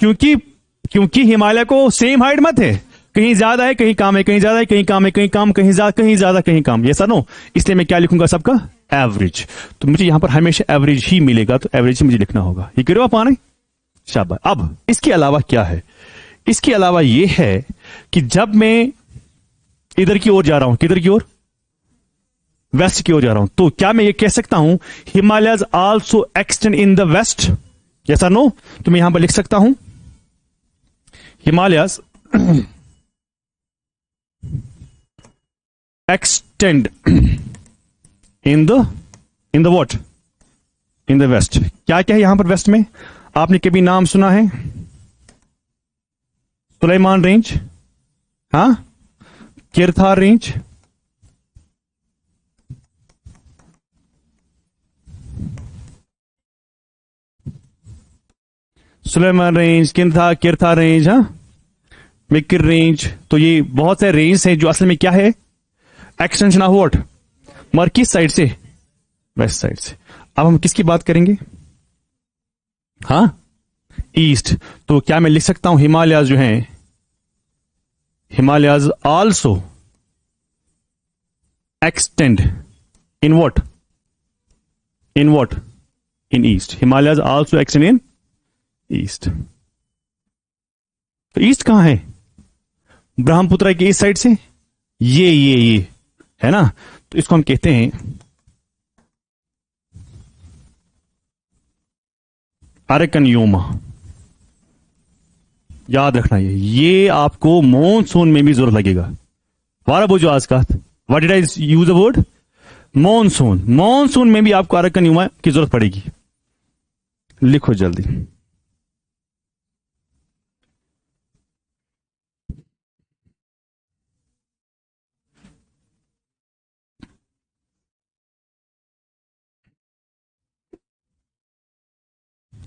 क्योंकि हिमालय को सेम हाइट मत है, कहीं ज्यादा है कहीं कम है, कहीं ज्यादा है कहीं कम है, कहीं कम कहीं ज्यादा कहीं कम, ये सर नो। इसलिए मैं क्या लिखूंगा? सबका एवरेज। तो मुझे यहां पर हमेशा एवरेज ही मिलेगा, तो एवरेज ही मुझे लिखना होगा। ये करो आप आने। शाबाश। अब इसके अलावा क्या है? इसके अलावा यह है कि जब मैं इधर की ओर जा रहा हूं, किधर की ओर? वेस्ट की ओर जा रहा हूं, तो क्या मैं ये कह सकता हूं Himalayas also extend in the west? Yes और नो? तो मैं यहां पर लिख सकता हूं Himalayas extend in the what? In the west. क्या क्या है यहां पर वेस्ट में? आपने कभी नाम सुना है सुलेमान रेंज? हाँ, किरथार रेंज, सुलेमान रेंज, किरथार रेंज, हाँ, मिकिर रेंज। तो ये बहुत सारे रेंज हैं जो असल में क्या है? Extension of what? मगर किस साइड से? वेस्ट साइड से। अब हम किसकी बात करेंगे? हाँ, ईस्ट। तो क्या मैं लिख सकता हूं हिमालयाज जो हैं, Himalayas also extend in what? In what? In east. Himalayas also extend in east. तो ईस्ट कहां है? ब्रह्मपुत्र के इस साइड से ये है ना, तो इसको हम कहते हैं अरेकनयोमा। याद रखना ये आपको मॉनसून में भी जरूरत लगेगा। वारा बोझो आज का, what did I use a word? Monsoon. Monsoon में भी आपको अरेकनयोमा की जरूरत पड़ेगी। लिखो जल्दी।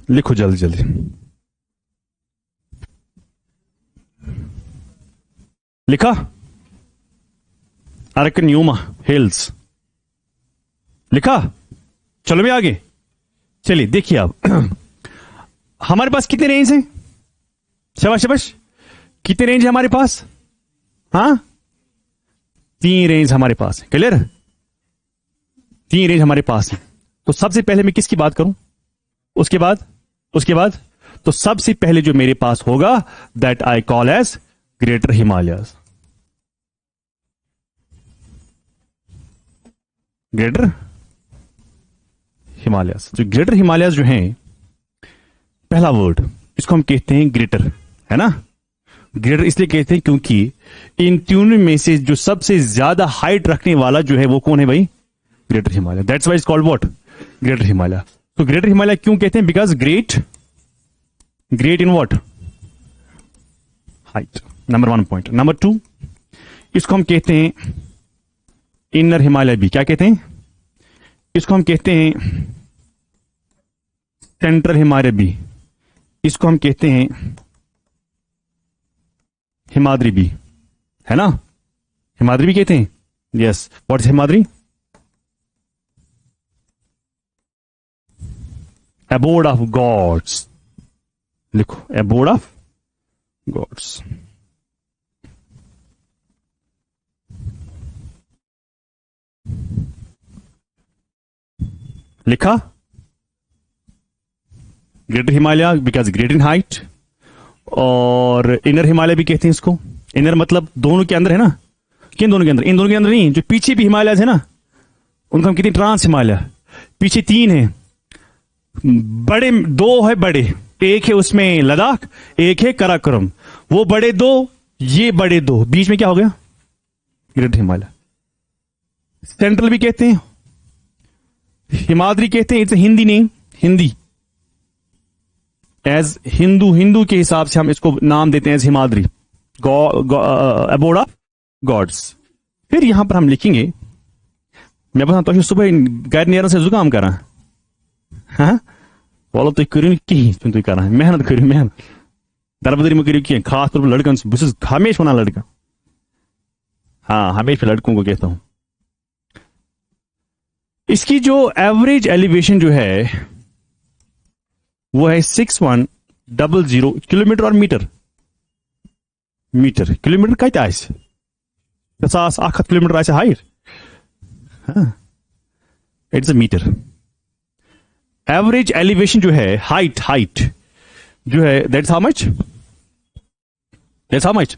लिखो जल्दी जल्दी। लिखा? अरेकनयोमा हिल्स लिखा? चलो भी आगे। चलिए देखिए आप हमारे पास कितने रेंज हैं? शाबाश शाबाश। कितने रेंज है हमारे पास? हाँ, 3 रेंज हमारे पास है। क्लियर? 3 रेंज हमारे पास है। तो सबसे पहले मैं किसकी बात करूं? उसके बाद तो सबसे पहले जो मेरे पास होगा that I call as greater Himalayas. Greater Himalayas. जो ग्रेटर हिमालयस जो हैं, पहला वर्ड इसको हम कहते हैं ग्रेटर, है ना। ग्रेटर इसलिए कहते हैं क्योंकि इन तीनों में से जो सबसे ज्यादा हाइट रखने वाला जो है वो कौन है भाई? Greater Himalaya. That's why is called what? Greater Himalaya. तो ग्रेटर हिमालय क्यों कहते हैं? Because great in what? Height. Number 1 point. Number 2 इसको हम कहते हैं इनर हिमालय भी। क्या कहते हैं इसको? हम कहते हैं सेंट्रल हिमालय भी, इसको हम कहते हैं हिमाद्री भी, है ना? हिमाद्री भी कहते हैं। Yes, what is Himadri? Abode of gods. लिखो, एबोर्ड ऑफ गॉड्स। लिखा। Greater Himalaya because great in height, और इनर हिमालय भी कहते हैं इसको। इनर मतलब दोनों के अंदर है ना। किन दोनों के अंदर? इन दोनों के अंदर नहीं, जो पीछे भी हिमालय है ना, उनको हम कहते हैं ट्रांस हिमालय। पीछे 3 है, बड़े 2 है बड़े, एक है उसमें लद्दाख, एक है काराकोरम। वो बड़े 2, ये बड़े 2, बीच में क्या हो गया? ग्रेटर हिमालय। सेंट्रल भी कहते हैं, हिमाद्री कहते हैं। It's Hindi name, Hindi as Hindu के हिसाब से हम इसको नाम देते हैं as Himadri, abode of gods. फिर यहां पर हम लिखेंगे, मैं बताता हूं, सुबह गैर नेर से जुकाम करा, हाँ बोलो तो करूँ कहीं तुम करा मेहनत करूँ, मेहनत दरबदरी में करूँ कहीं, खास तौर पर लड़कन से, बस हमेशा होना लड़का, हाँ हमेशा लड़कों को कहता हूं। इसकी जो एवरेज एलिवेशन जो है वो है 6100 किलोमीटर और मीटर। मीटर किलोमीटर कत as 1,100 kilometre as height, it's a metre. Average elevation जो है, हाइट जो है, that's how much, that's how much.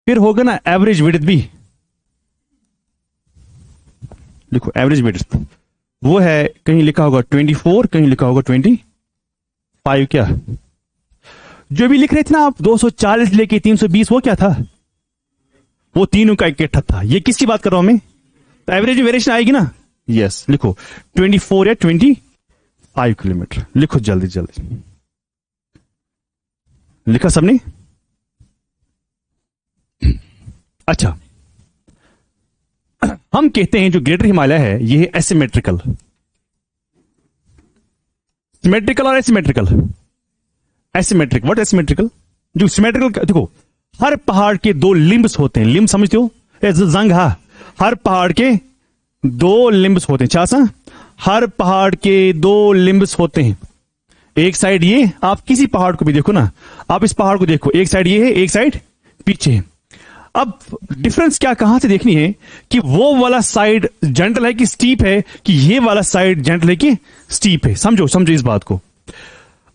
फिर होगा ना एवरेज विड्थ भी, लिखो एवरेज विड्थ, वो है कहीं लिखा होगा 24, कहीं लिखा होगा 25। क्या जो भी लिख रहे थे ना आप, 240 लेके 320, वो क्या था? वो तीनों का इकट्ठा था। ये किसकी बात कर रहा हूं मैं? तो एवरेज में वेरिएशन आएगी ना। यस, लिखो 24 या 25 किलोमीटर। लिखो जल्दी जल्दी, लिखा सबने? अच्छा, हम कहते हैं जो ग्रेटर हिमालय है ये है एसिमेट्रिकल। सिमेट्रिकल और एसिमेट्रिकल। Asymmetric, what asymmetrical? जो सिमेट्रिकल, देखो हर पहाड़ के 2 लिम्ब्स होते हैं। लिम्ब समझते हो? जंग, हा, हर पहाड़ के 2 लिम्ब्स होते हैं। चासा, हर पहाड़ के 2 लिम्ब्स होते हैं। एक साइड ये, आप किसी पहाड़ को भी देखो ना, आप इस पहाड़ को देखो, एक साइड ये है, एक साइड पीछे है। अब डिफरेंस क्या कहां से देखनी है कि वो वाला साइड जेंटल है कि स्टीप है, कि ये वाला साइड जेंटल है कि स्टीप है। समझो इस बात को।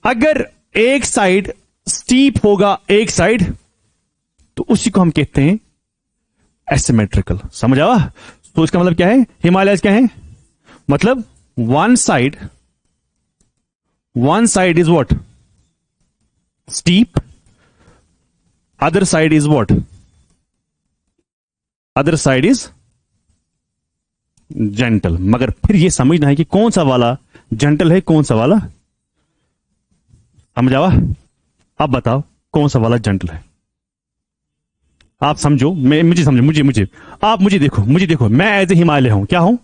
अगर एक साइड स्टीप होगा, एक साइड, तो उसी को हम कहते हैं एसिमेट्रिकल। समझ आवा? तो इसका मतलब क्या है? हिमालय क्या है? मतलब one side is what? Steep, other side is what? Other side is gentle. मगर फिर यह समझना है कि कौन सा वाला जेंटल है, कौन सा वाला, समझ आवा? अब बताओ कौन सा वाला जेंटल है? आप समझो, मुझे समझो, मुझे आप मुझे देखो, मैं एज ए हिमालय हूं, क्या हूं?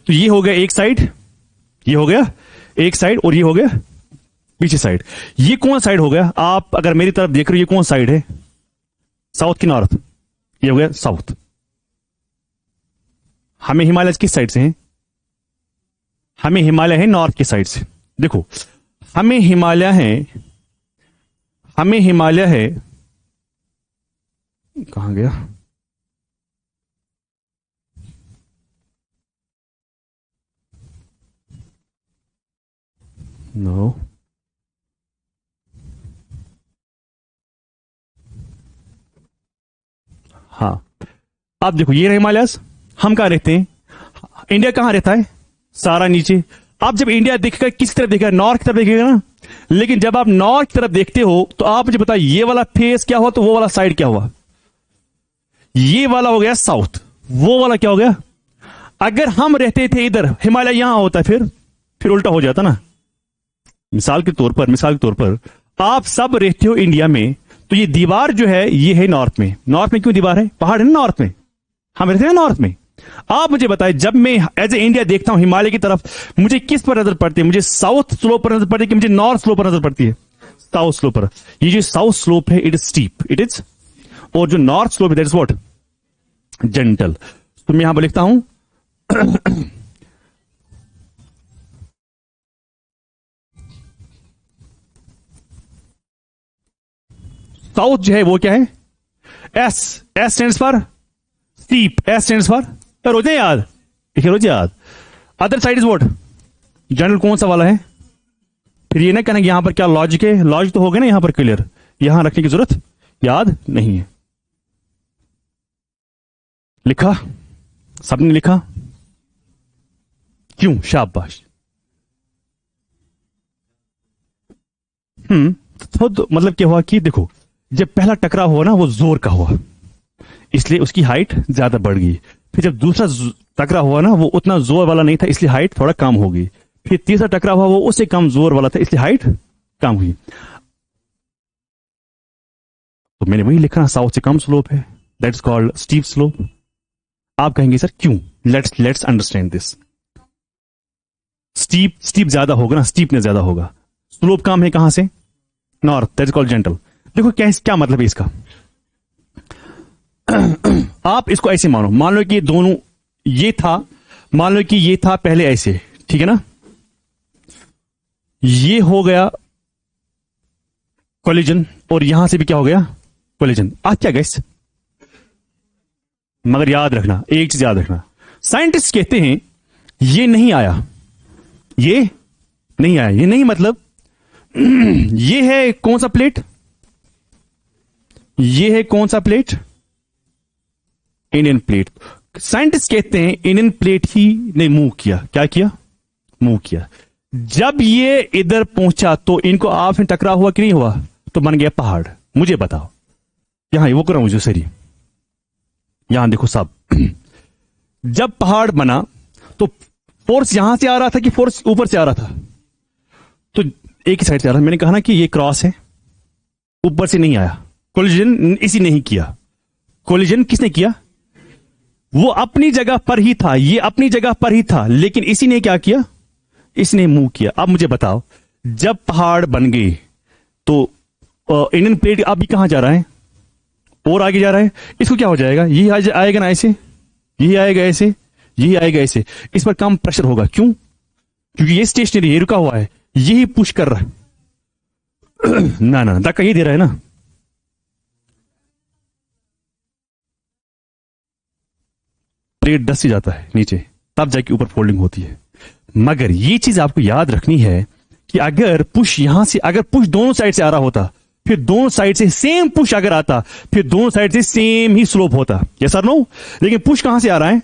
तो ये हो गया एक साइड, ये हो गया एक साइड, और ये हो गया पीछे साइड। ये कौन साइड हो गया? आप अगर मेरी तरफ देख रहे हो, ये कौन साइड है? साउथ की नॉर्थ? ये हो गया साउथ। हमें हिमालय किस साइड से हैं? हमें हिमालय है नॉर्थ की साइड से। देखो, हमें हिमालय है, कहां गया? नो, हाँ, आप देखो, ये रहे हिमालयस। हम कहां रहते हैं? इंडिया कहां रहता है? सारा नीचे। आप जब इंडिया देखेगा, किस तरफ देखेगा? नॉर्थ की तरफ देखेगा ना। लेकिन जब आप नॉर्थ की तरफ देखते हो, तो आप मुझे बताइए, ये वाला फेस क्या हुआ, तो वो वाला साइड क्या हुआ? ये वाला हो गया साउथ, वो वाला क्या हो गया? अगर हम रहते थे इधर, हिमालय यहां होता, फिर उल्टा हो जाता ना। मिसाल के तौर पर आप सब रहते हो इंडिया में, तो ये दीवार जो है, ये है नॉर्थ में। नॉर्थ में क्यों दीवार है? पहाड़ है ना नॉर्थ में, हम रहते हैं नॉर्थ में। आप मुझे बताएं, जब मैं एज ए इंडिया देखता हूं हिमालय की तरफ, मुझे किस पर नजर पड़ती है? मुझे साउथ स्लोप पर नजर पड़ती है कि मुझे नॉर्थ स्लोप पर नजर पड़ती है? साउथ स्लोप पर। ये जो साउथ स्लोप है it is steep, it is, और जो नॉर्थ स्लोप है दैट इज व्हाट? जेंटल। तो मैं यहां पर लिखता हूं साउथ जो है वो क्या है? S, S stands for steep, S stands for, रोजे याद, देखिए रोजे याद। Other side is what? General. कौन सा वाला है? फिर ये ना कहना कि यहां पर क्या लॉजिक है, लॉजिक तो हो गया ना यहां पर क्लियर, यहां रखने की जरूरत याद नहीं है। लिखा? सबने लिखा? क्यों? शाबाश। तो मतलब क्या हुआ कि देखो, जब पहला टकराव हुआ ना वो जोर का हुआ, इसलिए उसकी हाइट ज्यादा बढ़ गई। फिर जब दूसरा टकराव हुआ ना वो उतना जोर वाला नहीं था, इसलिए हाइट थोड़ा कम हो गई। फिर तीसरा टकराव हुआ वो उससे कम जोर वाला था, इसलिए हाइट कम हुई। तो मैंने वही लिखा ना, साउथ से कम स्लोप है, that is called steep slope. आप कहेंगे सर क्यों? Let's understand this. स्टीप ज्यादा होगा ना, स्टीपनेस ज्यादा होगा। स्लोप कम है कहां से? North, that is called gentle. देखो क्या मतलब है इसका। आप इसको ऐसे मानो, मान लो कि दोनों, ये था, मान लो कि ये था पहले ऐसे, ठीक है ना, ये हो गया कोलिजन, और यहां से भी क्या हो गया? कोलिजन। आज क्या गैस, मगर याद रखना, एक चीज याद रखना, साइंटिस्ट कहते हैं ये नहीं आया, ये नहीं आया। ये नहीं मतलब ये है कौन सा प्लेट? ये है कौन सा प्लेट? Indian plate. साइंटिस्ट कहते हैं इंडियन प्लेट ही ने मूव किया। क्या किया? मूव किया। जब ये इधर पहुंचा तो इनको आपस में टकराव हुआ कि नहीं हुआ? तो बन गया पहाड़। मुझे बताओ, यहां वो करो मुझे सरी, यहां देखो सब। जब पहाड़ बना तो फोर्स यहां से आ रहा था कि फोर्स ऊपर से आ रहा था? तो एक ही साइड से आ रहा था। मैंने कहा ना कि ये क्रॉस है, ऊपर से नहीं आया। कोलिजन इसी ने ही किया। कोलिजन किसने किया? वो अपनी जगह पर ही था, ये अपनी जगह पर ही था, लेकिन इसी ने क्या किया? इसने मूव किया। अब मुझे बताओ, जब पहाड़ बन गए तो इंडियन प्लेट अभी कहां जा रहा है? और आगे जा रहा है। इसको क्या हो जाएगा? यही आएगा ना ऐसे, यही आएगा ऐसे, यही आएगा ऐसे। इस पर कम प्रेशर होगा। क्यों? क्योंकि ये स्टेशनरी, ये रुका हुआ है, यही पुश कर रहा है। ना ना, धक्का ये दे रहा है ना। प्लेट दस से जाता है नीचे, तब जाके ऊपर फोल्डिंग होती है। मगर ये चीज आपको याद रखनी है कि अगर पुश यहां से, अगर पुश दोनों साइड से आ रहा होता, फिर दोनों साइड से सेम पुश अगर आता, फिर दोनों साइड से सेम ही स्लोप होता। यस और नो? लेकिन पुश कहां से आ रहा है?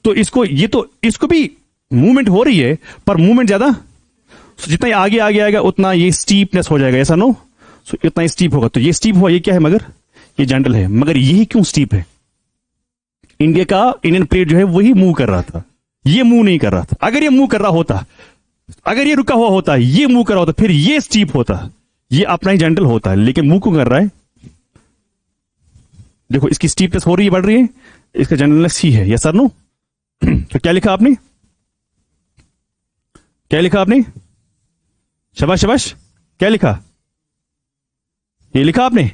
तो इसको, ये तो इसको भी मूवमेंट हो रही है, पर मूवमेंट ज्यादा, जितना ये आगे आगे आएगा उतना ये स्टीपनेस हो जाएगा। ऐसा नो? सो इतना ही स्टीप होगा। तो ये स्टीप हुआ, ये क्या है? मगर ये जेंटल है। मगर यही क्यों स्टीप है? इंडियन प्लेट जो है वही मूव कर रहा था, ये मूव नहीं कर रहा था। अगर ये मूव कर रहा होता, अगर ये रुका हुआ होता, ये मूव कर रहा होता, फिर ये स्टीप होता, ये अपना ही जेंटल होता है। लेकिन मूव क्यों कर रहा है? देखो इसकी स्टीपनेस हो रही है, बढ़ रही है, इसका जेंटलनेस ही है। यस और नो? तो क्या लिखा आपने? क्या लिखा आपने? शाबाश शाबाश। क्या लिखा? ये लिखा आपने?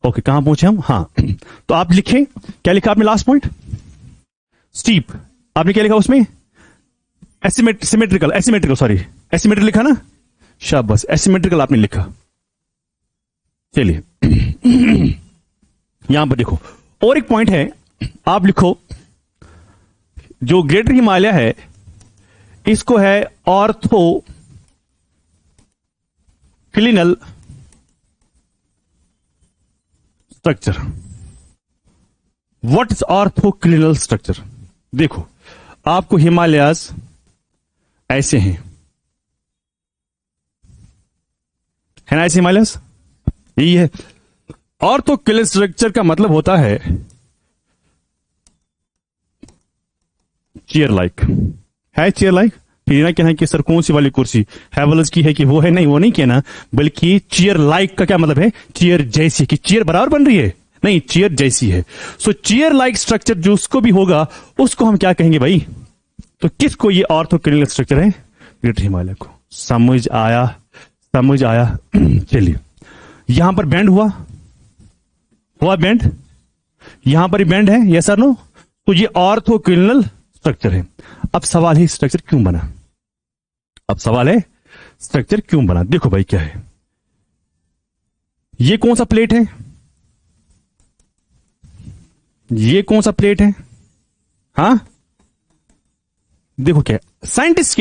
ओके, कहां पहुंचे हम? हाँ, तो आप लिखें, क्या लिखा आपने लास्ट पॉइंट? स्टीप। आपने क्या लिखा उसमें? एसिमेट्रिकल सॉरी, एसिमेट्रिकल लिखा ना? शाबाश, एसिमेट्रिकल आपने लिखा। चलिए यहां पर देखो, और एक पॉइंट है, आप लिखो, जो ग्रेटर हिमालय है इसको है orthoclinal structure. What is orthoclinal structure? देखो, आपको हिमालयाज ऐसे हैं, है ना, ऐसे हिमालयाज, यही है। ऑर्थोक्लिनल स्ट्रक्चर का मतलब होता है चेयर लाइक। है चेयर लाइक? फिर ना कहना कि सर कौन सी वाली कुर्सी हैवल्स की है कि वो है, नहीं, वो नहीं कहना, बल्कि चेयर लाइक का क्या मतलब है? चेयर जैसी, कि चेयर बराबर बन रही है, नहीं, चेयर जैसी है। सो चेयर लाइक स्ट्रक्चर जो उसको भी होगा उसको हम क्या कहेंगे भाई? तो किसको ये ऑर्थोक्लिनिकल स्ट्रक्चर है? ग्रेटर हिमालय को। समझ आया? समझ आया? चलिए, यहां पर बैंड हुआ बैंड, यहां पर ही बैंड है, यस और नो? तो ये ऑर्थोक्लिनिकल स्ट्रक्चर है। अब सवाल है स्ट्रक्चर क्यों बना? अब सवाल है स्ट्रक्चर क्यों बना? देखो भाई क्या है, ये कौन सा प्लेट है? ये कौन सा प्लेट है? हां, देखो क्या है? साइंटिस्ट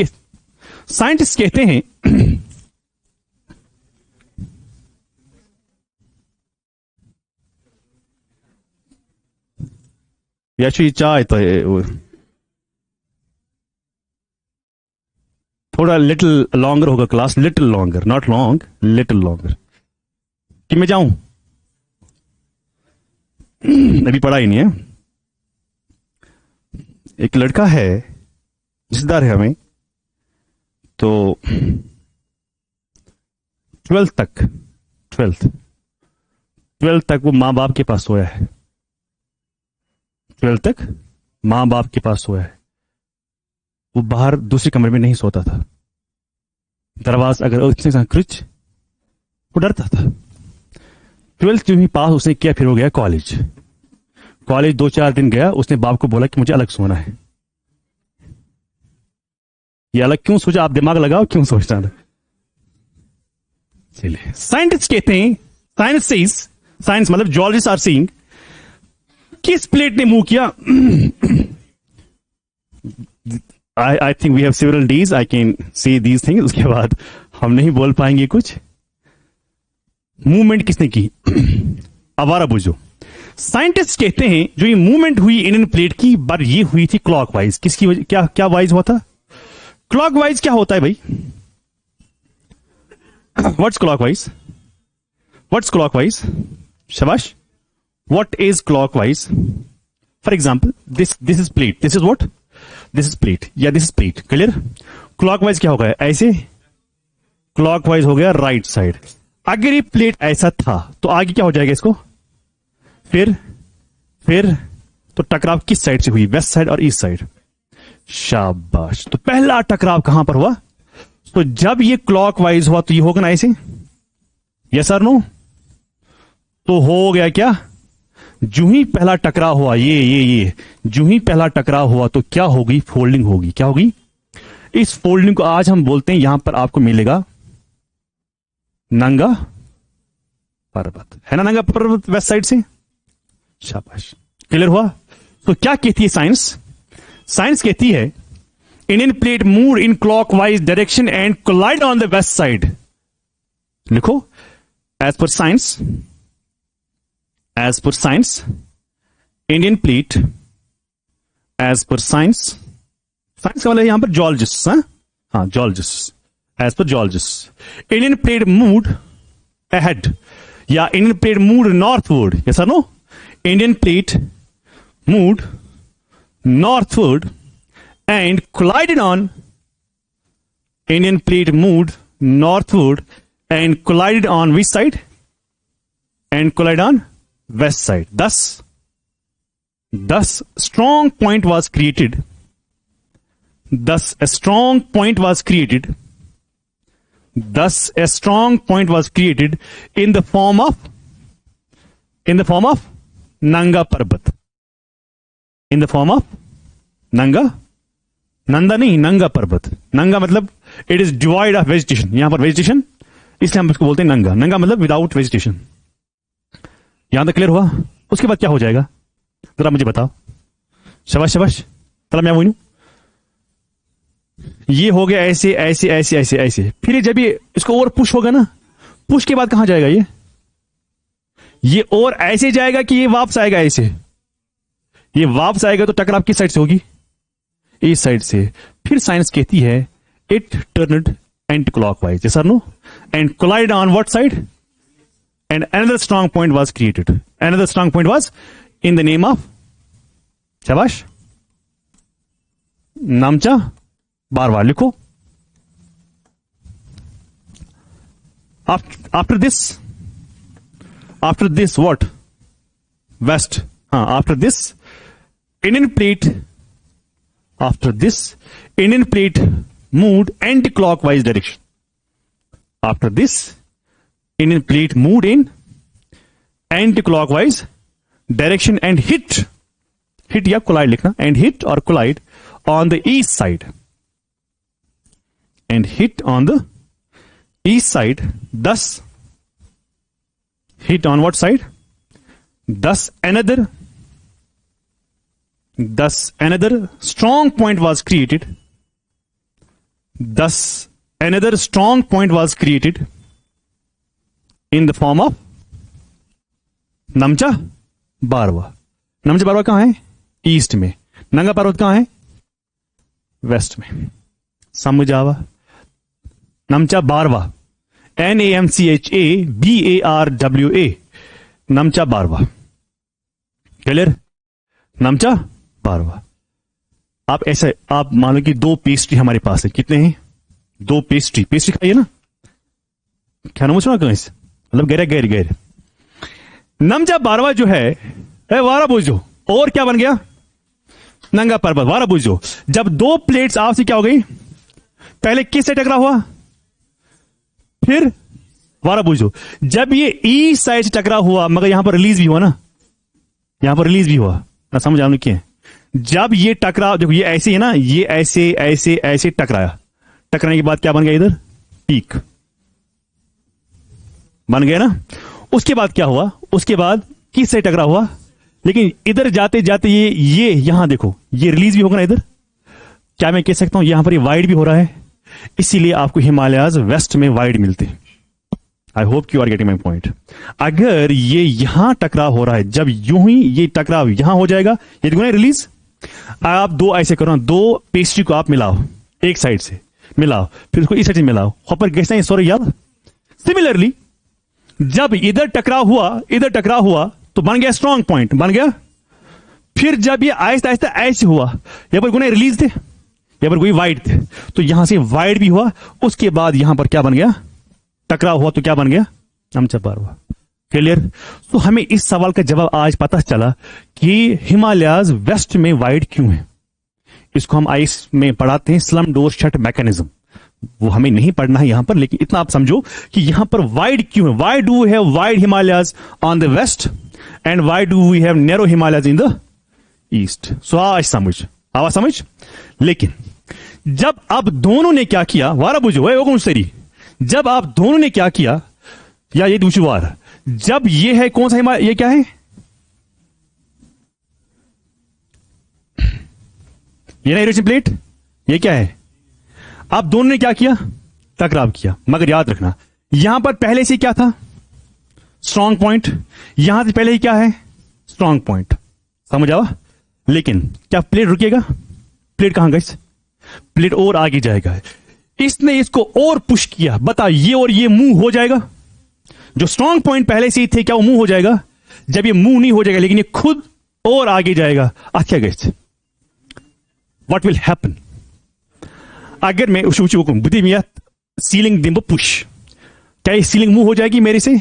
कहते हैं याची चाय तो है वो थोड़ा लिटिल लॉन्गर होगा class, little longer, not long, little longer. कि मैं जाऊं? अभी पढ़ा ही नहीं है। एक लड़का है, रिश्तेदार है हमें, तो 12th तक वो मां बाप के पास सोया है। 12th तक मां बाप के पास सोया है। वो बाहर दूसरे कमरे में नहीं सोता था। दरवाजा अगर उसने क्रिच, वो डरता था। 12th जो ही पास उसने किया, फिर हो गया कॉलेज। 2-4 दिन गया, उसने बाप को बोला कि मुझे अलग सोना है। ये अलग क्यों सोचा? आप दिमाग लगाओ, क्यों सोचना था? चलिए, साइंटिस्ट कहते हैं, साइंस मतलब जियोलॉजिस्ट आर सेइंग, किस प्लेट ने मूव किया? I think we have several days I can say these things, उसके बाद हम नहीं बोल पाएंगे कुछ। मूवमेंट किसने की? आवारा बुझो। साइंटिस्ट कहते हैं जो ये मूवमेंट हुई इंडियन प्लेट की, पर ये हुई थी क्लॉकवाइज। किसकी वजह? क्या वाइज हुआ था? क्लॉकवाइज क्या होता है भाई? What's clockwise? शाबाश। What is clockwise? For example, this is plate, this is what? This is plate या this is plate. Clear? Clockwise क्या होगा? ऐसे क्लॉकवाइज हो गया राइट साइड। अगर ये प्लेट ऐसा था तो आगे क्या हो जाएगा इसको? फिर तो टकराव किस साइड से हुई? वेस्ट साइड और ईस्ट साइड। शाबाश। तो पहला टकराव कहां पर हुआ? तो जब ये क्लॉकवाइज हुआ तो ये होगा ना ऐसे, यस और नो? तो हो गया क्या? जो ही पहला टकराव हुआ, ये जो ही पहला टकराव हुआ तो क्या होगी? फोल्डिंग होगी। क्या होगी? इस फोल्डिंग को आज हम बोलते हैं, यहां पर आपको मिलेगा नंगा पर्वत, है ना? नंगा पर्वत वेस्ट साइड से। शाबाश। क्लियर हुआ? तो क्या कहती है साइंस कहती है Indian plate move in clockwise direction and collide on the west side. लिखो, as per science Indian plate, as per science का वाला यहां पर जियोलॉजिस्ट, हाँ geologist, as per geologist Indian plate moved ahead या Indian plate moved northward, yes और no? Indian plate moved northward and collided on Indian plate moved northward and collided on which side? And collided on west side. Thus strong point was created. Thus a strong point was created in the form of Nanga Parbat. In the form of Nanda नहीं, नंगा पर्वत। नंगा मतलब it is divide of vegetation, यहां पर vegetation, इसलिए हम इसको बोलते हैं नंगा। नंगा मतलब विदाउट वेजिटेशन। यहां तक क्लियर हुआ? उसके बाद क्या हो जाएगा जरा मुझे बताओ। शाबाश। चला मैं वही हूं। ये हो गया ऐसे ऐसे ऐसे ऐसे ऐसे। फिर जब ये इसको और पुश होगा ना, पुश के बाद कहां जाएगा ये और ऐसे जाएगा कि ये वापस आएगा ऐसे। ये वापस आएगा तो टकराव किस साइड से होगी? इस साइड से। फिर साइंस कहती है it turned anti clockwise, yes और no? And collide on what side? And another strong point was created. Another strong point was in the name of, शाबाश, नामचा। बार लिखो। After this what? west. After this, Indian plate moved anti-clockwise direction. After this, Indian plate moved in anti-clockwise direction and hit या collide लिखना, and hit or collide on the east side. And hit on the east side. Thus, hit on what side? Thus another strong point was created. In the form of Namcha Barwa. Namcha बारवा कहां है? East में. नंगा पर्वत कहां है? Waste में. समझ आवा? नमचा बारवा, NAMCHABARWA, नमचा बारवा. क्लियर? नमचा बारवा. आप मान लो कि 2 पेस्ट्री हमारे पास है. कितने हैं? 2 पेस्ट्री खाइए ना, क्या नाम सुना कहीं से, मतलब गहरे. नमचा बारवा जो है वारा बुझो, और क्या बन गया? नंगा पर्वत. वारा बुझो. जब 2 प्लेट्स आपस में क्या हो गई? पहले किससे टकरा हुआ? फिर वारा बुझो. जब ये ईस्ट साइड से टकरा हुआ, मगर यहां पर रिलीज भी हुआ ना, ना समझ आने क्या है? जब ये टकरा, देखो ये ऐसे है ना, ये ऐसे टकराया. टकराने के बाद क्या बन गया? इधर पीक बन गया ना. उसके बाद क्या हुआ? उसके बाद किससे टकरा हुआ? लेकिन इधर जाते जाते ये यहां देखो, ये रिलीज भी होगा ना इधर. क्या मैं कह सकता हूं यहां पर ये वाइड भी हो रहा है, इसीलिए आपको हिमालयाज वेस्ट में वाइड मिलते हैं. I hope you are getting my point. अगर ये यहां टकराव हो रहा है, जब यूं ही ये टकराव यहां हो जाएगा, ये देखो ना रिलीज. आप 2 ऐसे करो ना, 2 पेस्ट्री को आप मिलाओ, एक साइड से मिलाओ, फिर उसको इस साइड से मिलाओ. ऊपर कैसे सॉरी यार. सिमिलरली जब इधर टकराव हुआ तो बन गया स्ट्रॉन्ग पॉइंट, बन गया. फिर जब ये आहिस्ता आहिस्ता ऐसे हुआ, यहां पर कोई रिलीज थे, यहां पर कोई वाइड थे, तो यहां से वाइड भी हुआ. उसके बाद यहां पर क्या बन गया? टकराव हुआ, तो क्या बन गया? नमचा बारवा. क्लियर? तो हमें इस सवाल का जवाब आज पता चला कि हिमालयाज वेस्ट में वाइड क्यों है. इसको हम आइस में पढ़ाते हैं स्लम डोर शट मैकेनिज्म. वो हमें नहीं पढ़ना है यहां पर, लेकिन इतना आप समझो कि यहां पर वाइड क्यों है. Why do we have wide Himalayas on the west end why do we have narrow Himalayas in the east. So आज समझ. लेकिन जब अब दोनों ने क्या किया, वारा बुझो वो कौन सरी. जब आप दोनों ने क्या किया, या ये दूसरी बार, जब ये है कौन सा हिमालय, ये क्या है? ये ना इरेशन प्लेट, ये क्या है? आप दोनों ने क्या किया? टकराव किया. मगर याद रखना, यहां पर पहले से क्या था? Strong point. यहां से पहले ही क्या है? Strong point. समझ आवा? लेकिन क्या प्लेट रुकेगा? प्लेट कहां गई? प्लेट और आगे जाएगा. इसने इसको और पुश किया. बता, ये और ये मूव हो जाएगा? जो स्ट्रॉन्ग पॉइंट पहले से ही थे, क्या वो मूव हो जाएगा? जब ये मूव नहीं हो जाएगा, लेकिन ये खुद और आगे जाएगा. अच्छा गई, व्हाट विल हैपन? अगर मैं बुद्धि में सीलिंग दिन पुश, क्या ये सीलिंग मूव हो जाएगी मेरे से?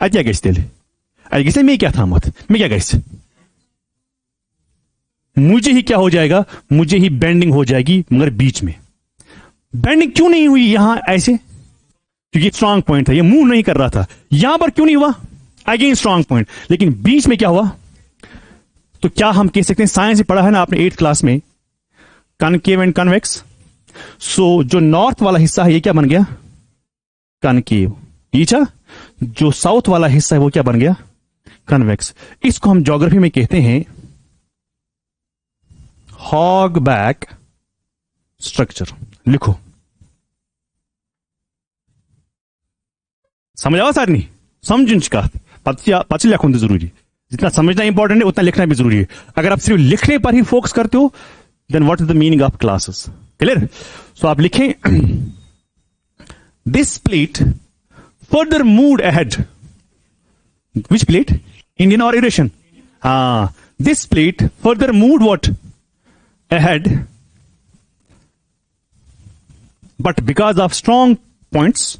अच्छा गई तेले, अच्छा मैं क्या था मत, मैं क्या गई, मुझे ही क्या हो जाएगा? मुझे ही बेंडिंग हो जाएगी. मगर बीच में बेंडिंग क्यों नहीं हुई यहां ऐसे? क्योंकि स्ट्रॉन्ग पॉइंट था, ये मूव नहीं कर रहा था. यहां पर क्यों नहीं हुआ? Again strong point. लेकिन बीच में क्या हुआ? तो क्या हम कह सकते हैं, साइंस से पढ़ा है ना आपने 8th क्लास में, कनकेव एंड कन्वेक्स. सो जो नॉर्थ वाला हिस्सा है ये क्या बन गया? कनकेव. नीचा जो साउथ वाला हिस्सा है वो क्या बन गया? कन्वेक्स. इसको हम ज्योग्राफी में कहते हैं हॉग बैक स्ट्रक्चर. लिखो. समझ आवा सारनी? समझ का पच लिखो जरूरी. जितना समझना इंपॉर्टेंट है उतना लिखना भी जरूरी है. अगर आप सिर्फ लिखने पर ही फोकस करते हो, then what is the meaning of classes? Clear? So आप लिखें, this plate further moved ahead. Which plate? Indian और Eurasian? This plate further moved what? ahead, but because of strong points,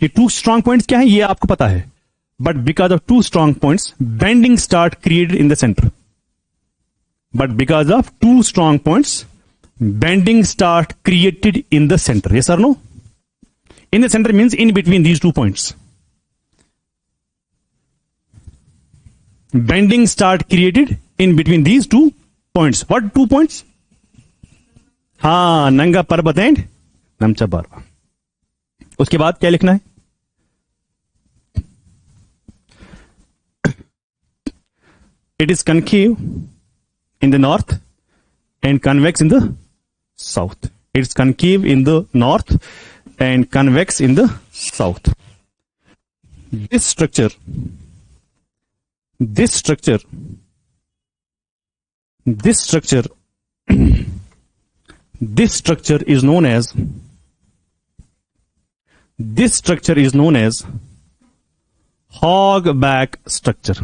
ये two strong points क्या है ये आपको पता है. but because of two strong points, bending start created in the center. But because of two strong points, bending start created in the center. Yes or no? In the center means in between these 2 points. Bending start created in between these 2 points. What 2 points? हाँ, नंगा पर्वत and Namcha बारवा. उसके बाद क्या लिखना है? It is concave in the north and convex in the south. It is concave in the north and convex in the south. This structure this structure is known as hog back structure.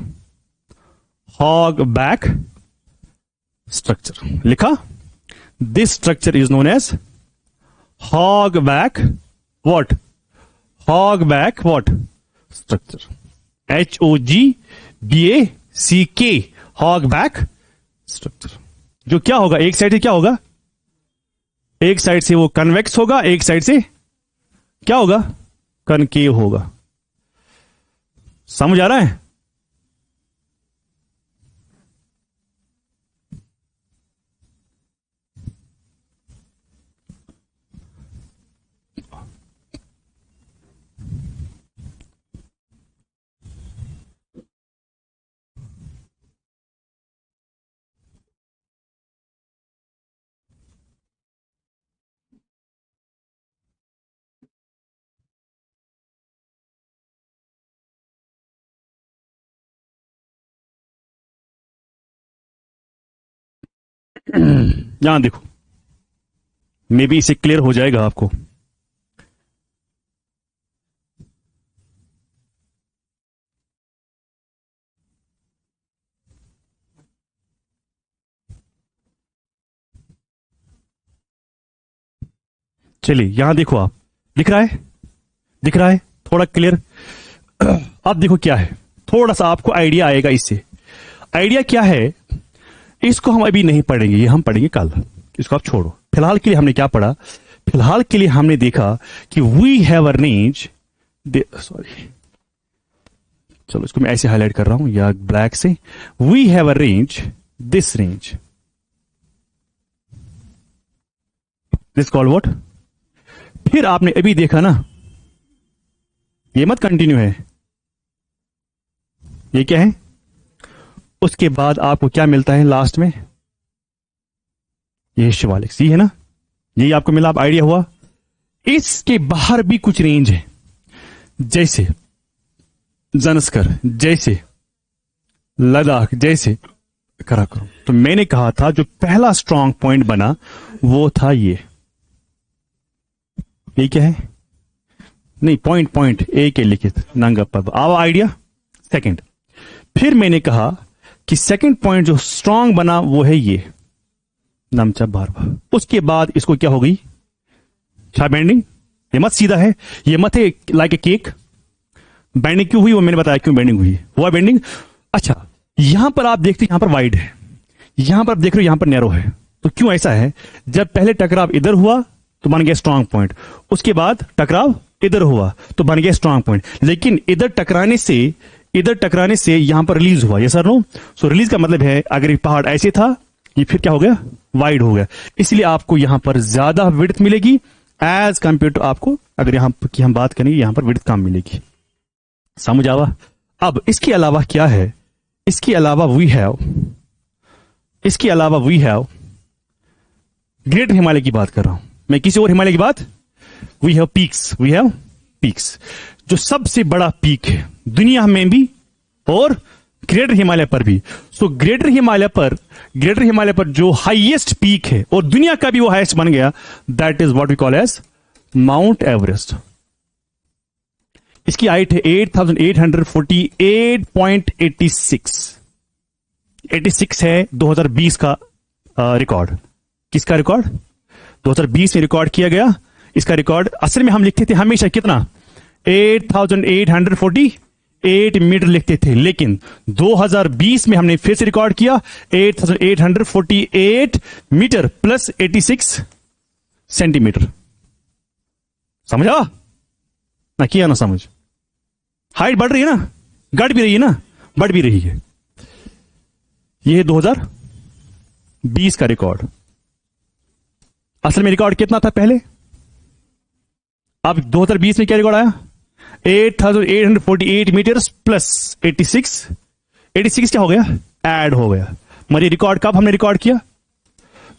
Hog back structure. लिखा? This structure is known as hog back what? Hog back what? Structure. HOGBACK. hog back structure. जो क्या होगा? एक side से क्या होगा? एक side से वो कन्वेक्स होगा, एक साइड से क्या होगा? कनकेव होगा. समझ आ रहा है? यहां देखो, मे बी इसे क्लियर हो जाएगा आपको. चलिए यहां देखो, आप दिख रहा है? दिख रहा है थोड़ा क्लियर? अब देखो क्या है, थोड़ा सा आपको आइडिया आएगा इससे. आइडिया क्या है इसको हम अभी नहीं पढ़ेंगे, ये हम पढ़ेंगे कल. इसको आप छोड़ो. फिलहाल के लिए हमने क्या पढ़ा? फिलहाल के लिए हमने देखा कि we have a range. Sorry, चलो इसको मैं ऐसे हाईलाइट कर रहा हूं या ब्लैक से. We have a range, this range, this called what? फिर आपने अभी देखा ना, ये मत कंटिन्यू है, ये क्या है? उसके बाद आपको क्या मिलता है लास्ट में? ये शिवालिक सी है ना, यही आपको मिला. आप आइडिया हुआ? इसके बाहर भी कुछ रेंज है, जैसे जनस्कर, जैसे लद्दाख, जैसे कराकोरम. तो मैंने कहा था जो पहला स्ट्रांग पॉइंट बना वो था ये क्या है? नहीं, पॉइंट ए के लिखित नंगा पर्वत. आओ आइडिया. सेकंड, फिर मैंने कहा कि सेकंड पॉइंट जो स्ट्रांग बना वो है ये नमचा बारवा. उसके बाद इसको क्या हो गई? बेंडिंग. ये मत सीधा है, ये मत है लाइक ए केक. बेंडिंग क्यों हुई वो मैंने बताया, क्यों बेंडिंग हुई. हुआ बेंडिंग. अच्छा, यहां पर आप देखते हैं यहां पर वाइड है, यहां पर आप देख रहे हो यहां पर नैरो है. तो क्यों ऐसा है? जब पहले टकराव इधर हुआ तो बन गया स्ट्रांग पॉइंट, उसके बाद टकराव इधर हुआ तो बन गया स्ट्रांग पॉइंट. लेकिन इधर टकराने से यहां पर रिलीज हुआ. ये सर नो. सो रिलीज का मतलब है अगर ये पहाड़ ऐसे था, ये फिर क्या हो गया? वाइड हो गया. इसलिए आपको यहां पर ज्यादा विड्थ मिलेगी एज कंपेयर टू आपको अगर यहां की हम बात करेंगे यहां पर विड्थ कम मिलेगी. समझ आवा? अब इसके अलावा क्या है? इसके अलावा वी हैव ग्रेटर हिमालय की बात कर रहा हूं मैं, किसी और हिमालय की बात. We have peaks. जो सबसे बड़ा पीक है दुनिया में भी और ग्रेटर हिमालय पर भी. सो ग्रेटर हिमालय पर जो हाईएस्ट पीक है और दुनिया का भी वो हाईएस्ट बन गया, that is what we call as Mount Everest. इसकी हाइट है 8848.86. 86 है 2020 का रिकॉर्ड. किसका रिकॉर्ड? 2020 में रिकॉर्ड किया गया. इसका रिकॉर्ड असल में हम लिखते थे हमेशा कितना? 8848. 8 मीटर लिखते थे, लेकिन 2020 में हमने फिर से रिकॉर्ड किया 8848 मीटर प्लस 86 सेंटीमीटर। समझा ना? किया ना समझ? हाइट बढ़ रही है ना, घट भी रही है ना, बढ़ भी रही है। यह है 2020 का रिकॉर्ड। असल में रिकॉर्ड कितना था पहले? अब 2020 में क्या रिकॉर्ड आया? 8848 मीटर्स प्लस 86 क्या हो गया? ऐड हो गया। मगर ये रिकॉर्ड कब हमने रिकॉर्ड किया?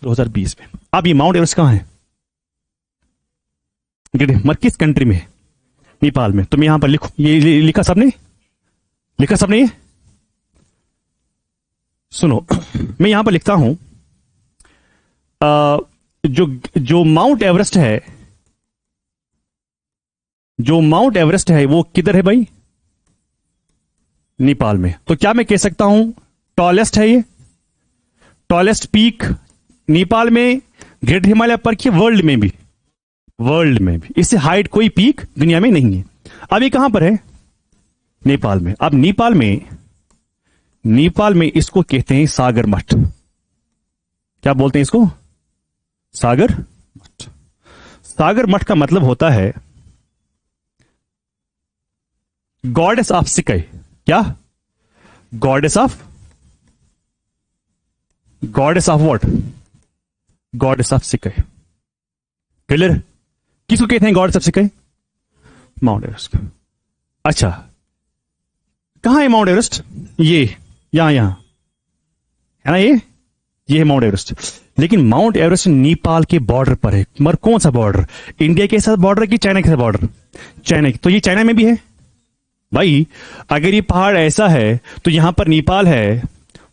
2020 में। अब ये माउंट एवरेस्ट कहां है? मगर किस कंट्री में? नेपाल में। तुम यहां पर लिखो, ये लिखा सबने? लिखा सबने? ये सुनो, मैं यहां पर लिखता हूं जो माउंट एवरेस्ट है, जो माउंट एवरेस्ट है वो किधर है भाई? नेपाल में। तो क्या मैं कह सकता हूं टॉलेस्ट है ये? टॉलेस्ट पीक नेपाल में, ग्रेट हिमालय पर की, वर्ल्ड में भी? वर्ल्ड में भी। इससे हाइट कोई पीक दुनिया में नहीं है। अब ये कहां पर है? नेपाल में। अब नेपाल में इसको कहते हैं सागर मठ। क्या बोलते हैं इसको? सागर मठ। सागर मठ का मतलब होता है गॉडेस ऑफ सिकै। क्या? Goddess of what? Goddess of sky. Clear? किसको कहते हैं goddess of sky? Mount Everest. अच्छा, कहां है माउंट एवरेस्ट? ये यहां है ना, ये है माउंट एवरेस्ट। लेकिन माउंट एवरेस्ट नेपाल के बॉर्डर पर है। मगर कौन सा बॉर्डर? इंडिया के साथ बॉर्डर कि चाइना के साथ बॉर्डर? चाइना। तो ये चाइना में भी है भाई। अगर ये पहाड़ ऐसा है तो यहां पर नेपाल है,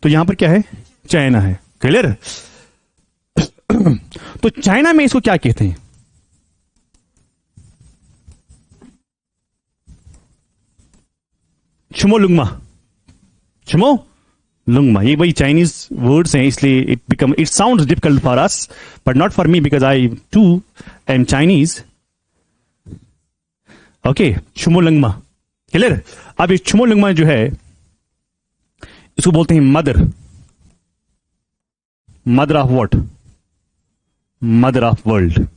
तो यहां पर क्या है? चाइना है। क्लियर? तो चाइना में इसको क्या कहते हैं? छुमोलुंगमा। छुमोलुंगमा। ये भाई चाइनीज वर्ड्स हैं, इसलिए it sounds difficult for us, but not for me because I too am Chinese. Okay, Chomolungma. Clear? अब ये छुमोलुंगमा जो है, इसको बोलते हैं mother of what? Mother of world.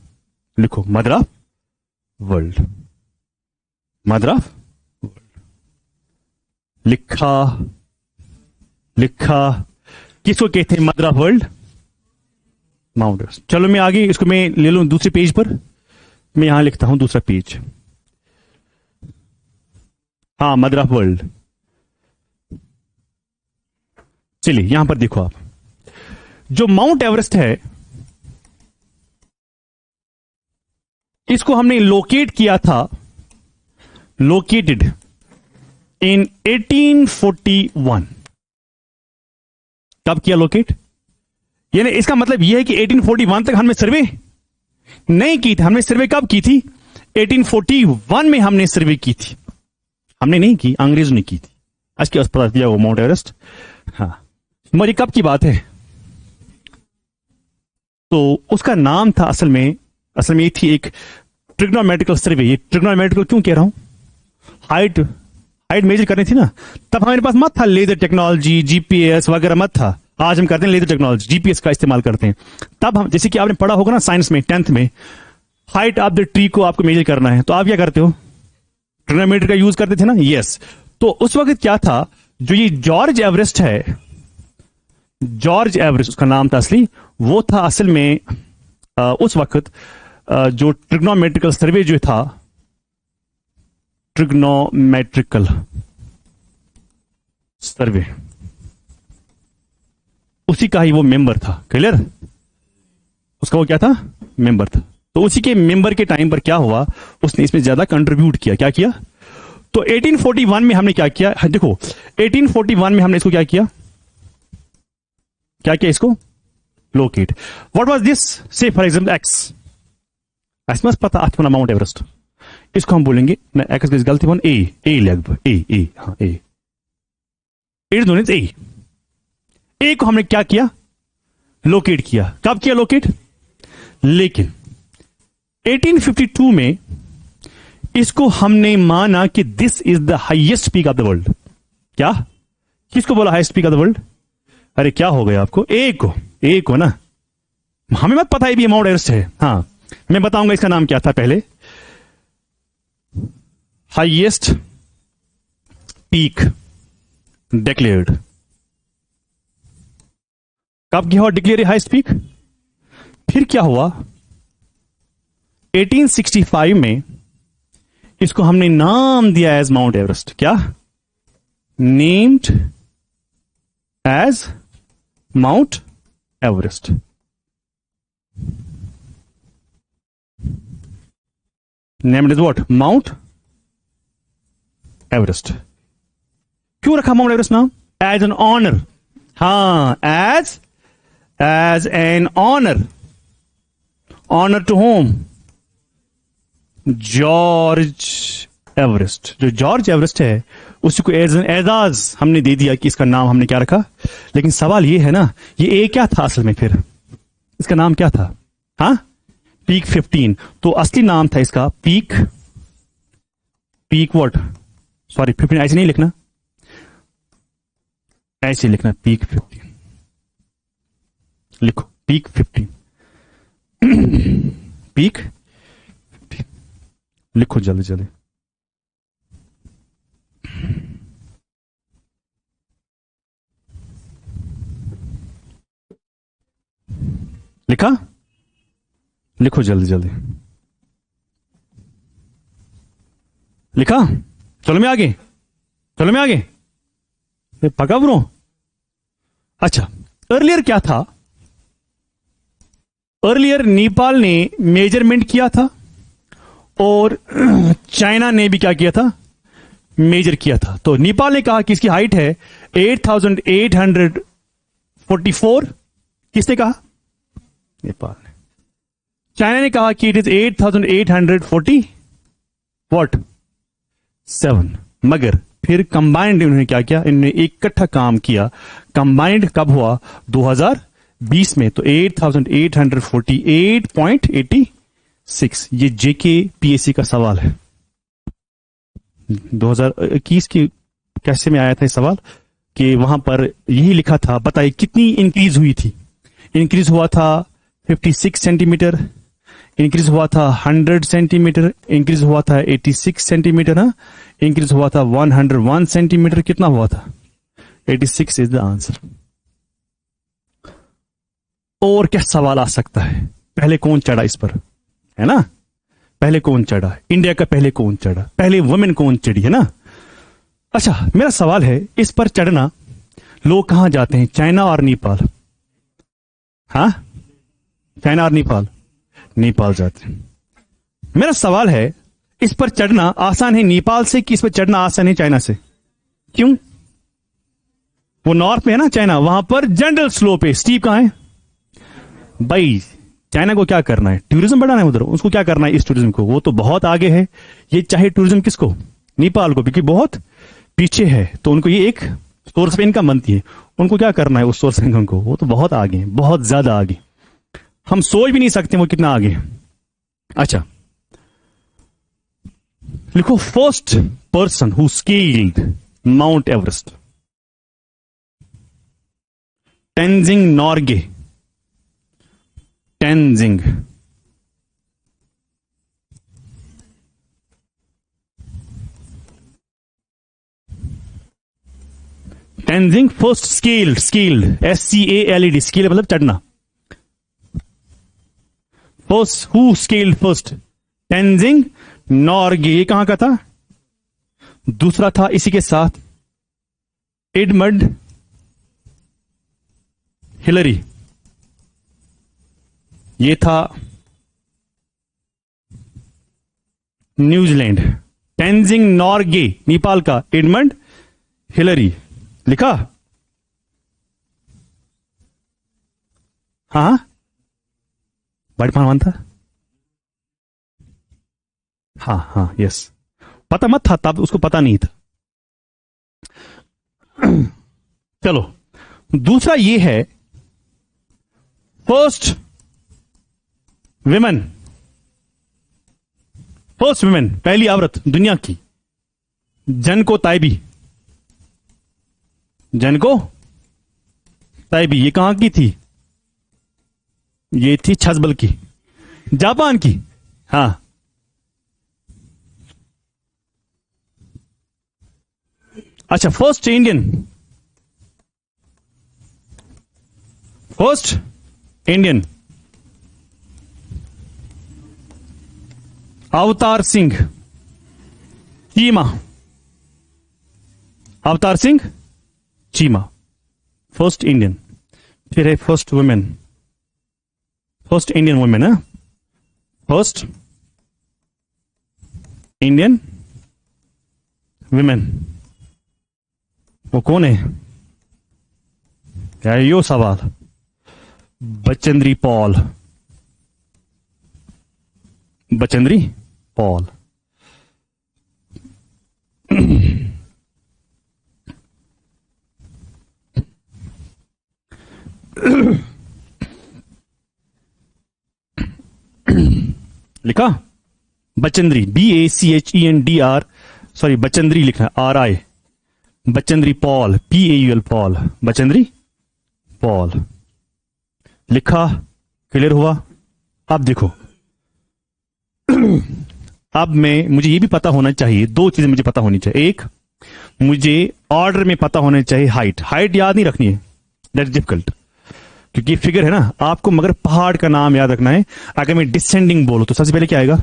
लिखो, mother of world. Mother of world. लिखा। किसको कहते हैं mother of world? Mount Everest. चलो मैं आगे इसको मैं ले लूं दूसरे पेज पर। मैं यहां लिखता हूं दूसरा पेज। हाँ, मदर ऑफ वर्ल्ड। चलिए यहां पर देखो आप, जो माउंट एवरेस्ट है इसको हमने लोकेट किया था, लोकेटेड इन 1841। कब किया लोकेट? यानी इसका मतलब यह है कि 1841 तक हमने सर्वे नहीं की थी। हमने सर्वे कब की थी? 1841 में हमने सर्वे की थी। हमने नहीं की, अंग्रेजों ने की थी। आज के पता दिया वो माउंट एवरेस्ट। हाँ, मगर कब की बात है? तो उसका नाम था असल में ये थी एक ट्रिग्नोमेट्रिकल सर्वे। ये ट्रिग्नोमेट्रिकल क्यों कह रहा हूं? हाइट मेजर करनी थी ना, तब हमारे पास मत था लेजर टेक्नोलॉजी, जीपीएस वगैरह मत था। आज हम करते हैं लेजर टेक्नोलॉजी, जीपीएस का इस्तेमाल करते हैं। तब हम, जैसे कि आपने पढ़ा होगा ना साइंस में 10th में, हाइट ऑफ द ट्री को आपको मेजर करना है, तो आप क्या करते हो? ट्रिग्नोमेट्री का यूज करते थे ना। यस। तो उस वक्त क्या था, जो ये जॉर्ज एवरेस्ट है, जॉर्ज एवरेस्ट उसका नाम था असली, वो था असल में उस वक्त जो ट्रिग्नोमेट्रिकल सर्वे जो था, ट्रिग्नोमेट्रिकल सर्वे, उसी का ही वो मेंबर था। क्लियर? उसका वो क्या था? मेंबर था। तो उसी के मेंबर के टाइम पर क्या हुआ, उसने इसमें ज्यादा कंट्रीब्यूट किया। क्या किया? तो 1841 में हमने क्या किया? देखो 1841 में हमने इसको क्या किया? इसको लोकेट। What was this? से फॉर एग्जांपल एक्स। मस्त पता आता माउंट एवरेस्ट। इसको हम बोलेंगे ना, एक्स की गलती बन ए लगभग ए। हाँ, ए को हमने क्या किया? लोकेट किया। कब किया लोकेट? लेकिन 1852 में इसको हमने माना कि this is the highest peak of the world. क्या? किसको बोला highest peak of the world? अरे क्या हो गया आपको? एक को ना, हमें मत पता है भी माउंट एवरेस्ट है। हाँ, मैं बताऊंगा इसका नाम क्या था पहले। हाईएस्ट पीक डिक्लेयर्ड, कब किया हुआ डिक्लेयर हाईएस्ट पीक? फिर क्या हुआ? 1865 में इसको हमने नाम दिया एज माउंट एवरेस्ट। क्या? Named as Mount Everest. Named as what? Mount Everest. क्यों रखा माउंट एवरेस्ट नाम? As an honour. हाँ, as an honour. Honour to whom? George Everest. जो जॉर्ज एवरेस्ट है उसी को एज एन एजाज हमने दे दिया कि इसका नाम हमने क्या रखा। लेकिन सवाल ये है ना, ये क्या था असल में? फिर इसका नाम क्या था? हाँ, पीक 15। तो असली नाम था इसका पीक व्हाट? सॉरी, 15 ऐसे नहीं लिखना, ऐसे लिखना, पीक 15 लिखो, पीक 15 पीक 15 लिखो जल्दी जल्दी। लिखा? लिखो जल्दी जल्दी। लिखा? चलो मैं आगे, चलो मैं आगे। पका ब्रो? अच्छा, अर्लियर क्या था? अर्लियर नेपाल ने मेजरमेंट किया था और चाइना ने भी क्या किया था? मेजर किया था। तो नेपाल ने कहा कि इसकी हाइट है 8844। किसने कहा? नेपाल ने। चाइना ने कहा कि इट इज 8840 व्हाट 7। मगर फिर कंबाइंड इन्होंने क्या किया? इन्होंने इकट्ठा काम किया। कंबाइंड कब हुआ? 2020 में। तो 8848.86। ये जेके पीएससी का सवाल है। 2021 के कैसे में आया था ये सवाल कि वहां पर यही लिखा था। बताइए कितनी इंक्रीज हुई थी? इंक्रीज हुआ था 56 सेंटीमीटर, इंक्रीज हुआ था 100 सेंटीमीटर, इंक्रीज हुआ था 86 सेंटीमीटर, हाँ, इंक्रीज हुआ था 101 सेंटीमीटर। कितना हुआ था? 86 इज द आंसर। और क्या सवाल आ सकता है? पहले कौन चढ़ा इस पर, है ना? पहले कौन चढ़ा? इंडिया का पहले कौन चढ़ा? पहले वुमेन कौन चढ़ी, है ना? अच्छा, मेरा सवाल है, इस पर चढ़ना लोग कहां जाते हैं? चाइना और नेपाल? हाँ, चाइना और नेपाल? नेपाल जाते हैं। मेरा सवाल है, इस पर चढ़ना आसान है नेपाल से कि इस पर चढ़ना आसान है चाइना से? क्यों? वो नॉर्थ में है ना चाइना, वहां पर जनरल स्लोप है। स्टीप कहां है भाई? चाइना को क्या करना है? टूरिज्म बढ़ाना है उधर। उसको क्या करना है इस टूरिज्म को? वो तो बहुत आगे है। ये चाहे टूरिज्म किसको? नेपाल को, क्योंकि बहुत पीछे है। तो उनको ये एक सोर्स ऑफ इनकम बनती है। उनको क्या करना है उस सोर्स ऑफ इनकम को? वो तो बहुत आगे है, बहुत ज्यादा आगे। हम सोच भी नहीं सकते वो कितना आगे है। अच्छा, लिखो first person who scaled mount Everest. Tenzing Norgay. Tenzing Tenzing first scaled. SCALED। Scale मतलब चढ़ना। First, who scaled first? Tenzing Norgay. ये कहां का था? दूसरा था इसी के साथ एडमंड हिलरी। ये था न्यूजीलैंड। टेंजिंग नॉर्गे नेपाल का, एडमंड हिलरी। लिखा? हाँ, बड़ी पान था। हाँ हाँ, यस। पता मत था तब, उसको पता नहीं था। चलो, दूसरा ये है फर्स्ट विमेन फर्स्ट वुमेन, पहली औरत दुनिया की, जनको ताइबी। जनको ताइबी, ये कहां की थी? ये थी छजबल की, जापान की। हाँ, अच्छा, first Indian, first Indian Avtar Singh Cheema. Avtar Singh Cheema, first Indian. फिर है first women, first Indian women है, फर्स्ट इंडियन वुमेन, वो कौन है? क्या है यो सवाल? Bachendri Paul, Bachendri Paul. लिखा बचेंद्री, BACHENDR, सॉरी बचेंद्री लिखना RI, Bachendri Paul PAUL, Paul, Bachendri Paul लिखा। क्लियर हुआ? अब देखो, अब मुझे ये भी पता होना चाहिए, दो चीजें मुझे पता होनी चाहिए। एक, मुझे ऑर्डर में पता होना चाहिए हाइट। हाइट याद नहीं रखनी है, दैट इज डिफिकल्ट, क्योंकि फिगर है ना आपको, मगर पहाड़ का नाम याद रखना है। अगर मैं डिसेंडिंग बोलूं तो सबसे पहले क्या आएगा?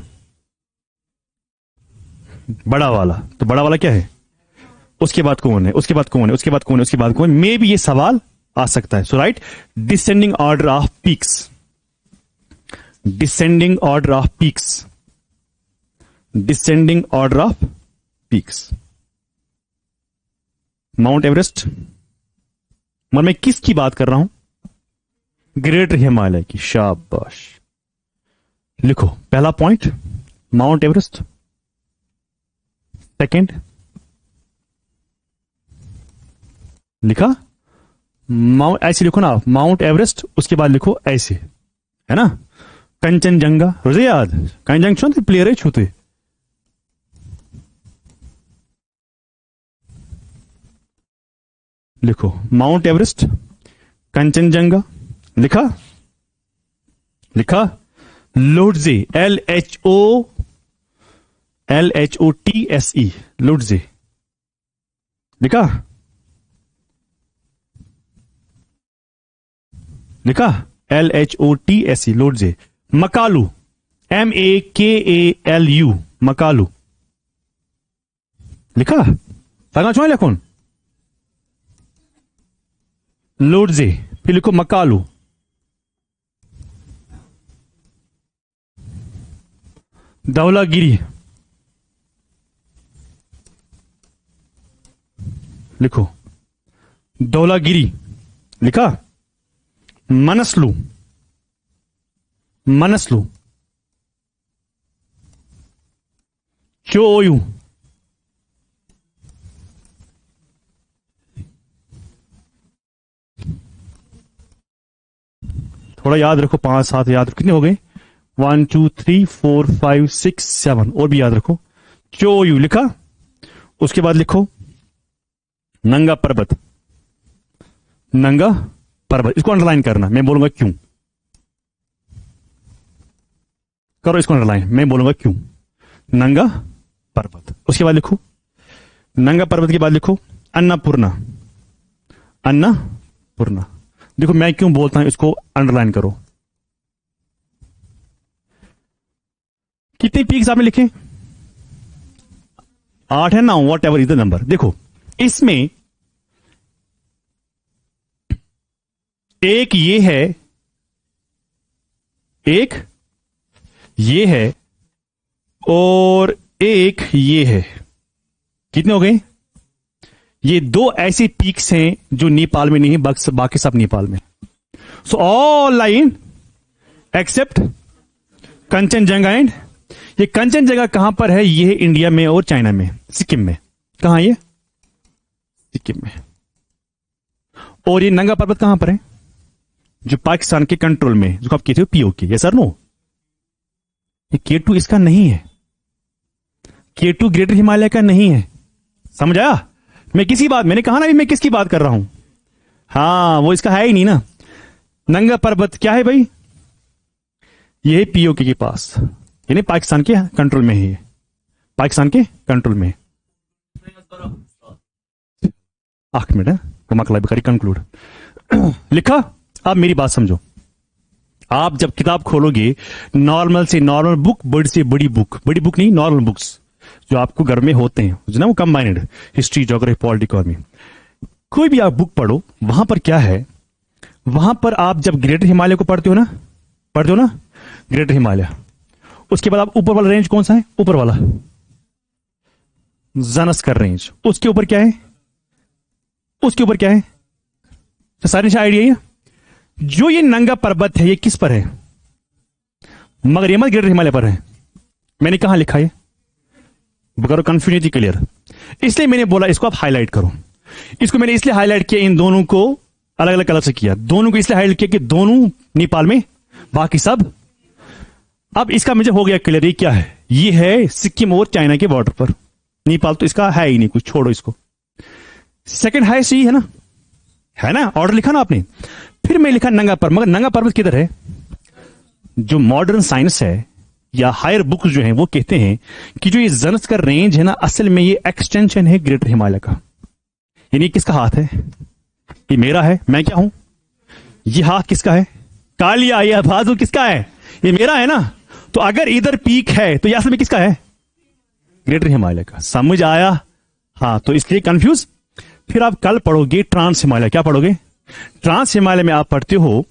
बड़ा वाला। तो बड़ा वाला क्या है? उसके बाद कौन है? उसके बाद कौन है? उसके बाद कौन है? उसके बाद कौन? मे भी ये सवाल आ सकता है। So write, descending order of peaks, descending order of peaks, descending order of peaks. Mount Everest, मगर मैं किसकी बात कर रहा हूं? ग्रेटर हिमालय की। शाबाश, लिखो पहला पॉइंट माउंट एवरेस्ट, सेकंड लिखा माउंट, ऐसे लिखो ना माउंट एवरेस्ट, उसके बाद लिखो ऐसे, है ना, कंचनजंगा। रोजे याद कंचनजंगा छूते प्लेयर है, छूते लिखो माउंट एवरेस्ट, कंचनजंगा। लिखा? लिखा लोटजे, LHOTSE, लोटजे। लिखा? लिखा LHOTSE, लोटजे। मकालू, MAKALU, मकालू। लिखा? सांगा छो लिखून लोटजे, फिर लिखो मकालू। धौलागिरी, लिखो धौलागिरी। लिखा? मनसलू, मनसलू। चोयू, थोड़ा याद रखो, 5-7 याद रखो। कितने हो गए? 1 2 3 4 5 6 7, और भी याद रखो। चोयू लिखा। उसके बाद लिखो नंगा पर्वत, नंगा पर्वत। इसको अंडरलाइन करना, मैं बोलूंगा क्यों। करो इसको अंडरलाइन, मैं बोलूंगा क्यों। नंगा पर्वत। उसके बाद लिखो नंगा पर्वत के बाद लिखो अन्नपूर्णा, अन्नपूर्णा। देखो मैं क्यों बोलता हूं, इसको अंडरलाइन करो। कितने पीक्स आपने लिखे? 8 है, 9, what ever is the number. देखो इसमें एक ये है, एक ये है, और एक ये है। कितने हो गए? ये दो ऐसे पीक्स हैं जो नेपाल में नहीं है, बाकी सब नेपाल में। So all line except Kanchenjunga. And ये कंचनजंगा कहां पर है? ये है इंडिया में और चाइना में, सिक्किम में। कहां? ये सिक्किम में। और ये नंगा पर्वत कहां पर है? जो पाकिस्तान के कंट्रोल में, जो आप कहते हो POK। ये सर नो, ये K2 इसका नहीं है, K2 ग्रेटर हिमालय का नहीं है। समझ आया? मैंने कहा ना मैं किसकी बात कर रहा हूं। हाँ, वो इसका है ही नहीं ना। नंगा पर्वत क्या है भाई? ये है पीओके के पास, यानी पाकिस्तान के कंट्रोल में है, पाकिस्तान के कंट्रोल में। 8 मिनट है तो मकला बिकारी कंक्लूड लिखा। अब मेरी बात समझो। आप जब किताब खोलोगे, नॉर्मल से नॉर्मल बुक, बड़ी से बड़ी बुक, बड़ी बुक नहीं, नॉर्मल बुक्स जो आपको घर में होते हैं, जो ना वो combined history, geography, polity, economy, कोई भी आप बुक पढ़ो, वहां पर क्या है, वहां पर आप जब ग्रेटर हिमालय को पढ़ते हो ना, ग्रेटर हिमालय, उसके बाद आप ऊपर वाला रेंज कौन सा है? ऊपर वाला ज़नस्कर रेंज। उसके ऊपर क्या है? तो सारी आइडिया है। जो ये नंगा पर्वत है, ये किस पर है? मगर ये मत ग्रेटर हिमालय पर है। मैंने कहां लिखा है? करो कंफ्यूजन थी क्लियर, इसलिए मैंने बोला इसको आप हाईलाइट करो। इसको मैंने इसलिए हाईलाइट किया, इन दोनों को अलग अलग कलर से किया। दोनों को इसलिए हाईलाइट किया कि दोनों नेपाल में, बाकी सब। अब इसका मुझे हो गया क्लियर, ये क्या है? ये है सिक्किम और चाइना के बॉर्डर पर। नेपाल तो इसका है ही नहीं कुछ, छोड़ो इसको। सेकंड हाई सी है ना, ऑर्डर लिखा ना आपने। फिर मैं लिखा नंगा पर्वत, मगर नंगा पर्वत किधर है? जो मॉडर्न साइंस है या हायर बुक्स जो हैं वो कहते हैं कि जो ये ज़नस्कर रेंज है ना, असल में ये एक्सटेंशन है ग्रेटर हिमालय का। यानी किसका हाथ है? ये मेरा है, मैं क्या हूं? ये हाथ किसका है? कालिया, ये बाजू किसका है? ये मेरा है ना। तो अगर इधर पीक है तो ये असल में किसका है? ग्रेटर हिमालय का। समझ आया? हाँ, तो इसलिए कंफ्यूज। फिर आप कल पढ़ोगे ट्रांस हिमालय। क्या पढ़ोगे? ट्रांस हिमालय में आप पढ़ते हो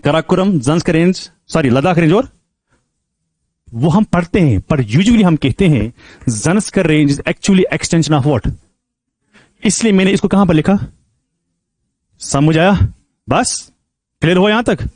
Karakoram, Zanskar range, sorry Ladakh range, और वो हम पढ़ते हैं, पर यूजुअली हम कहते हैं Zanskar range is actually extension of what. इसलिए मैंने इसको कहां पर लिखा? समझ आया? बस क्लियर हो यहां तक?